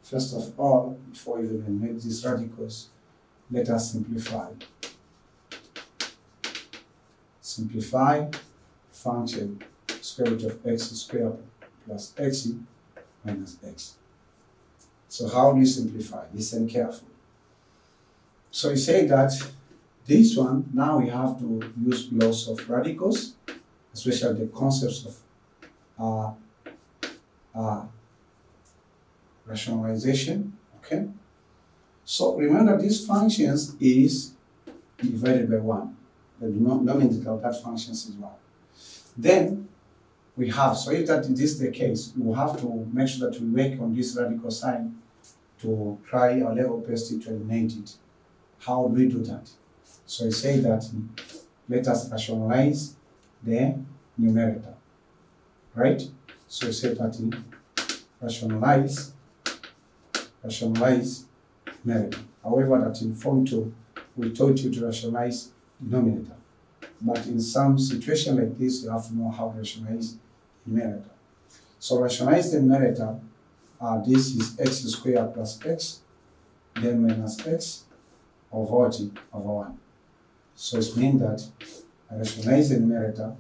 Speaker 1: first of all, before we even make these radicals, let us simplify. Simplify function square root of x squared plus x minus x. So how do you simplify? Listen carefully. So you say that this one, now we have to use laws of radicals, especially the concepts of rationalization. Okay? So remember, this functions is divided by 1. The denominator of that function is 1. Then we have, so if that this is the case, we will have to make sure that we work on this radical sign to try our level best to eliminate it. How do we do that? So we say that let us rationalize the numerator, right? So we say that rationalize numerator. However, that in Form 2, we taught you to rationalize denominator. But in some situation like this, you have to know how to rationalize the numerator. So rationalize the numerator, this is x squared plus x, then minus x over 1. So it means that I rationalize the numerator,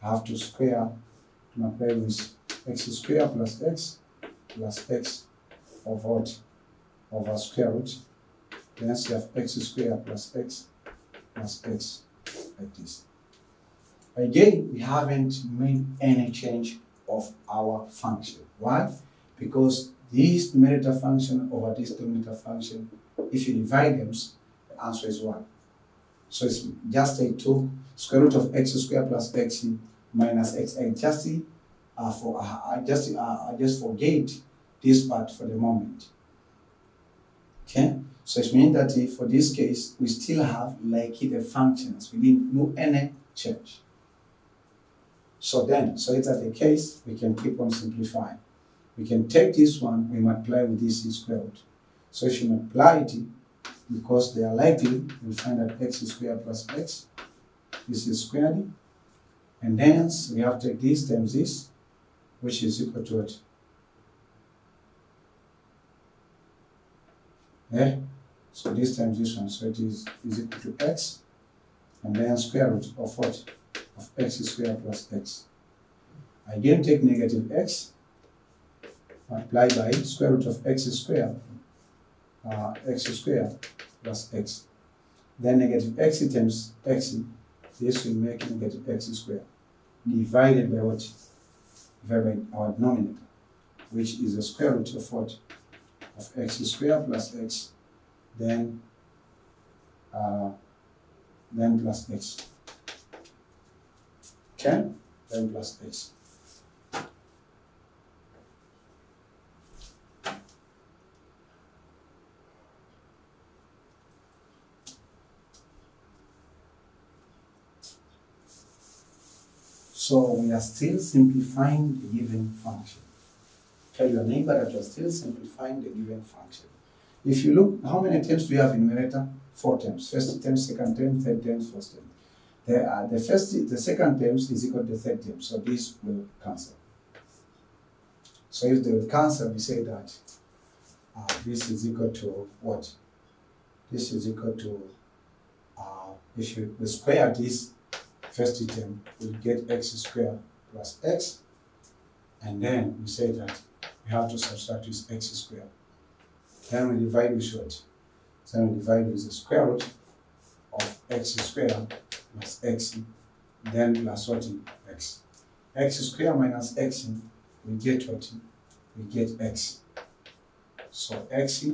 Speaker 1: I have to square, to multiply with x squared plus x over square root. Then you have x squared plus x like this. Again, we haven't made any change of our function. Why? Because this numerator function over this denominator function, if you divide them, the answer is 1. So it's just a 2 square root of x squared plus x minus x. I just forget this part for the moment. Okay? So it means that for this case, we still have like the functions. We didn't do any change. So if that's the case, we can keep on simplifying. We can take this one, we multiply with this square root. So if you multiply it, because they are likely, you'll find that x squared plus x, this is squared. And then we have to take this times this, which is equal to it. Yeah? So this times this one, so it is equal to x, and then square root of what? Of x squared plus x. Again, take negative x, multiply by square root of x squared plus x. Then negative x times x, this will make negative x squared, divided by what? Divided by our denominator, which is the square root of what? Of x squared plus x, then plus x. Okay? Then plus x. So we are still simplifying the given function. Tell your neighbor that you are still simplifying the given function. If you look, how many terms do you have in numerator? 4 terms. First term, second term, third term, fourth term. The second term is equal to the third term, so this will cancel. So if they will cancel, we say that this is equal to what? This is equal to, if you square this first term, we'll get x squared plus x, and then we say that we have to subtract this x squared. Then we divide with what? Then we divide with the square root of x squared plus x, then plus what? X. X squared minus x, we get what? We get x. So x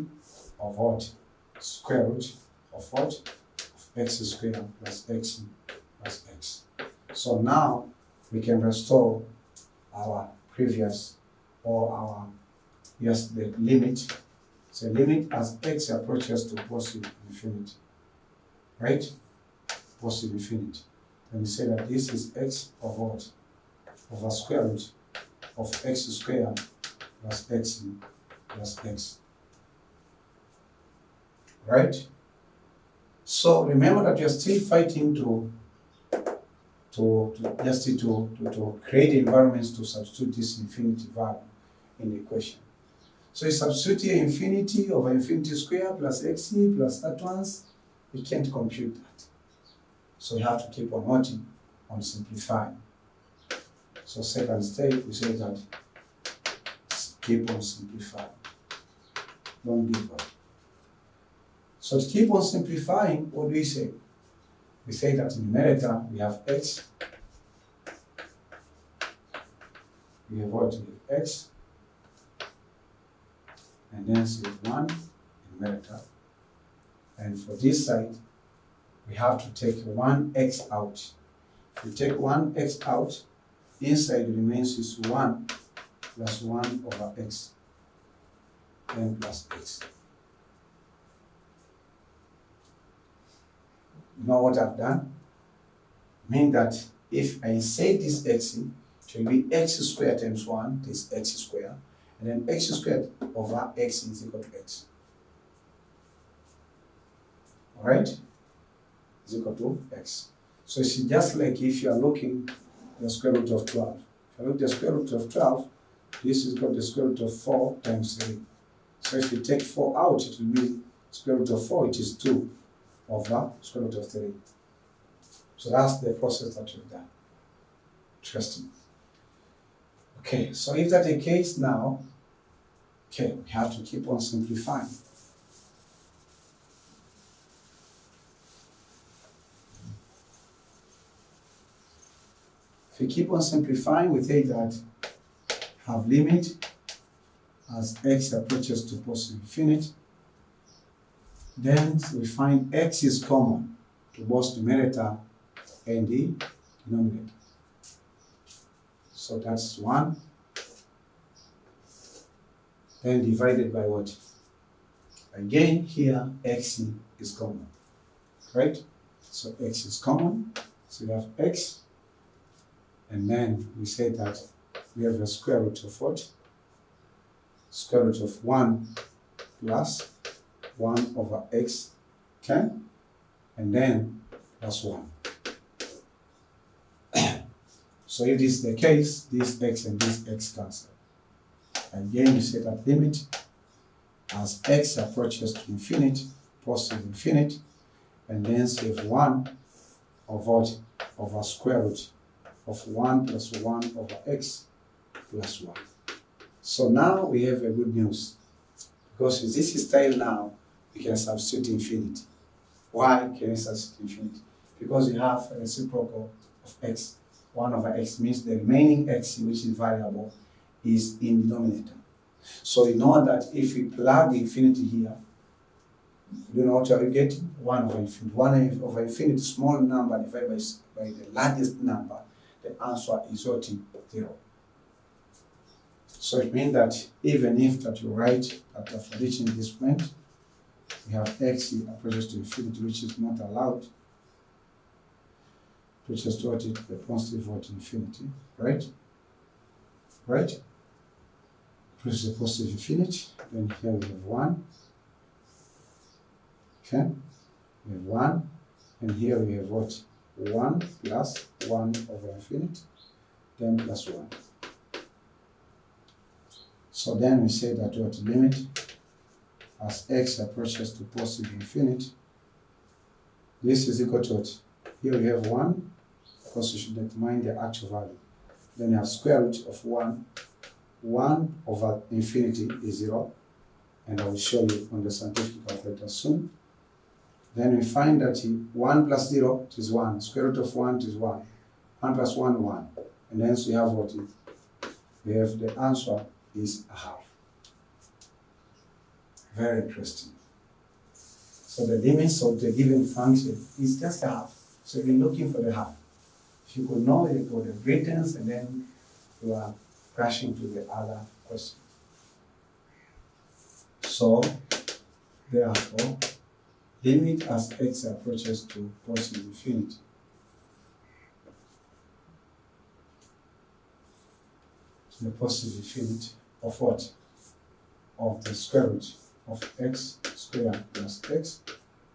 Speaker 1: of what? Square root of what? Of x squared plus x plus x. So now we can restore our previous, or our, yes, the limit. So limit as x approaches to positive infinity, right? Positive infinity. And we say that this is x of what? Of a square root of x squared plus x plus x. Right? So remember that you're still fighting to create environments to substitute this infinity value in the equation. So you substitute here infinity over infinity square plus x plus that ones, we can't compute that. So you have to keep on working on simplifying. So second step, we say that keep on simplifying. Don't give up. So to keep on simplifying, what do we say? We say that in numerator we have x. We have what? We have x. And then say 1 in numerator. And for this side, we have to take 1x out. If we take 1x out, inside remains is 1 plus 1 over x, n plus x. You know what I've done? Mean that if I insert this x in, it will be x squared times 1, this x squared, and then x squared over x is equal to x. Alright? Is equal to x. So it's just like if you are looking at the square root of 12. If you look at the square root of 12, this is equal to the square root of 4 times 3. So if you take 4 out, it will be square root of 4, which is 2 over square root of 3. So that's the process that you've done. Interesting. Okay, so if that's the case now, okay, we have to keep on simplifying. If we keep on simplifying, we say that have limit as x approaches to positive infinity. Then we find x is common to both numerator and the denominator. So that's 1. Then divided by what? Again, here x is common, right? So x is common, so we have x, and then we say that we have a square root of what? Square root of 1 plus 1 over x, okay? And then plus 1. So if this is the case, this x and this x cancel. Again, we say that limit as x approaches to infinity, positive infinity, and then save 1 over what? Over square root of 1 plus 1 over x plus 1. So now we have a good news. Because with this style now, we can substitute infinity. Why can we substitute infinity? Because we have a reciprocal of x. 1 over x means the remaining x, which is variable, is in denominator. So you know that if we plug infinity here, you know what you are getting? 1 over infinity. 1 over infinity, small number divided by the largest number, the answer is what? 0. So it means that even if that you write that after reaching this point, we have x approaches to infinity, which is not allowed. approaches to what? The positive what? Infinity, right? Right? Approaches the positive infinity. Then here we have 1. Okay? We have 1. And here we have what? 1 plus 1 over infinity. Then plus 1. So then we say that what? Limit as x approaches to positive infinity. This is equal to what? Here we have 1, because we should determine the actual value. Then you have square root of 1. 1 over infinity is 0. And I will show you on the scientific calculator soon. Then we find that 1 plus 0 is 1. Square root of 1 is 1. 1 plus 1, 1. And hence we have what? We have the answer is a half. Very interesting. So the limits of the given function is just a half. So we're looking for the half. If you could know it for the greatness, and then you are crashing to the other question. So therefore, limit as x approaches to positive infinity. The positive infinity of what? Of the square root of x squared plus x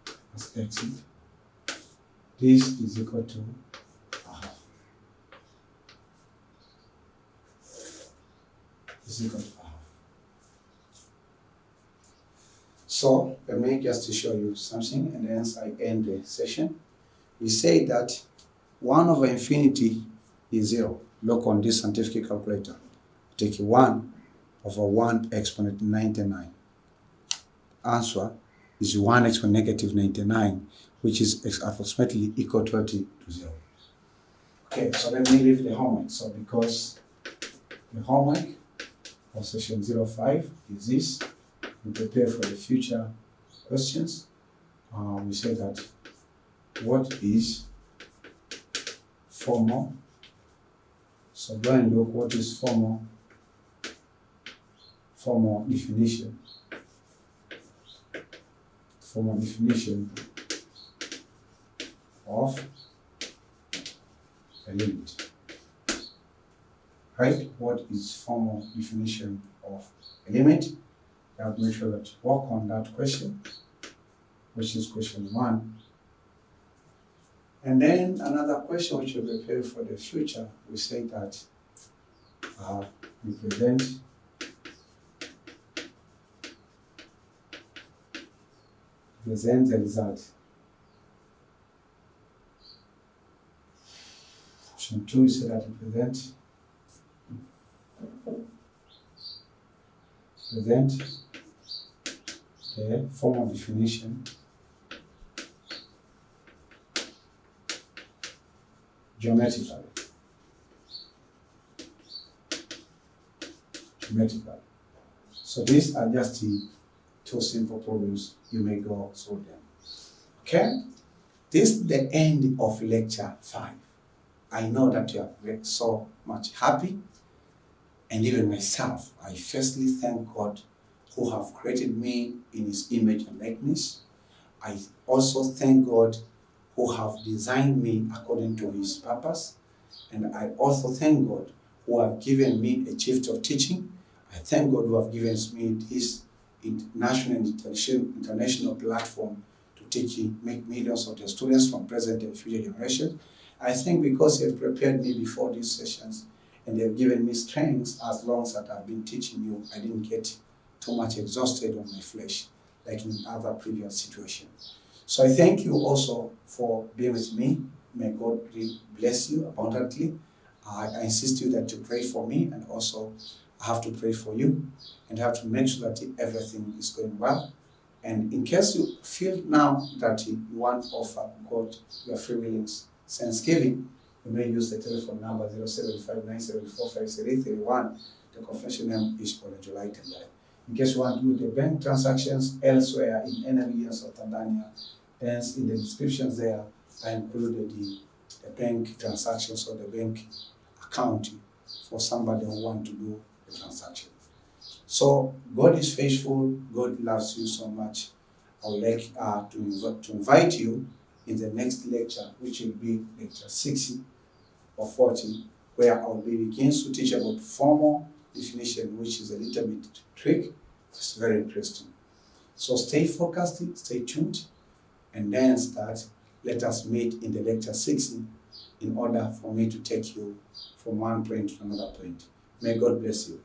Speaker 1: plus x. This is equal to a half. Is equal to a half. So let me just to show you something, and then I end the session. We say that 1 over infinity is 0. Look on this scientific calculator. Take 1 over 1 exponent 99. Answer is 1 exponent negative 99, which is approximately equal to 0. Okay, so let me leave the homework. So because the homework for session 05 is this, we prepare for the future questions. We say that what is formal? So go and look what is formal definition. Formal definition of a limit. Right? What is formal definition of a limit? You have to make sure that you work on that question, which is question 1. And then another question which we prepare for the future, we say that we present the result. Option 2 is that we present the formal definition geometrically. So these are just the 2 simple problems. You may go through them. Okay? This is the end of lecture 5. I know that you are so much happy, and even myself. I firstly thank God who have created me in His image and likeness. I also thank God who have designed me according to His purpose. And I also thank God who have given me a gift of teaching. I thank God who have given me this national and international platform to teach, make millions of the students from present and future generations. I think because He has prepared me before these sessions, and they have given me strength as long as that I've been teaching you, I didn't get too much exhausted on my flesh, like in other previous situations. So I thank you also for being with me. May God really bless you abundantly. I insist you that to pray for me, and also I have to pray for you, and have to make sure that everything is going well. And in case you feel now that you want to offer God your free willings thanksgiving, you may use the telephone number 0759745331. The confession name is Olenjolai TAYAI. In case you want to do the bank transactions elsewhere in any regions of Tanzania, then in the descriptions there, I included the bank transactions or the bank account for somebody who wants to do the transaction. So God is faithful. God loves you so much. I would like to invite you in the next lecture, which will be lecture 60 or 40, where I'll begin to teach about formal definition, which is a little bit trick. It's very interesting. So stay focused, stay tuned, and then let us meet in the lecture 60 in order for me to take you from one point to another point. May God bless you.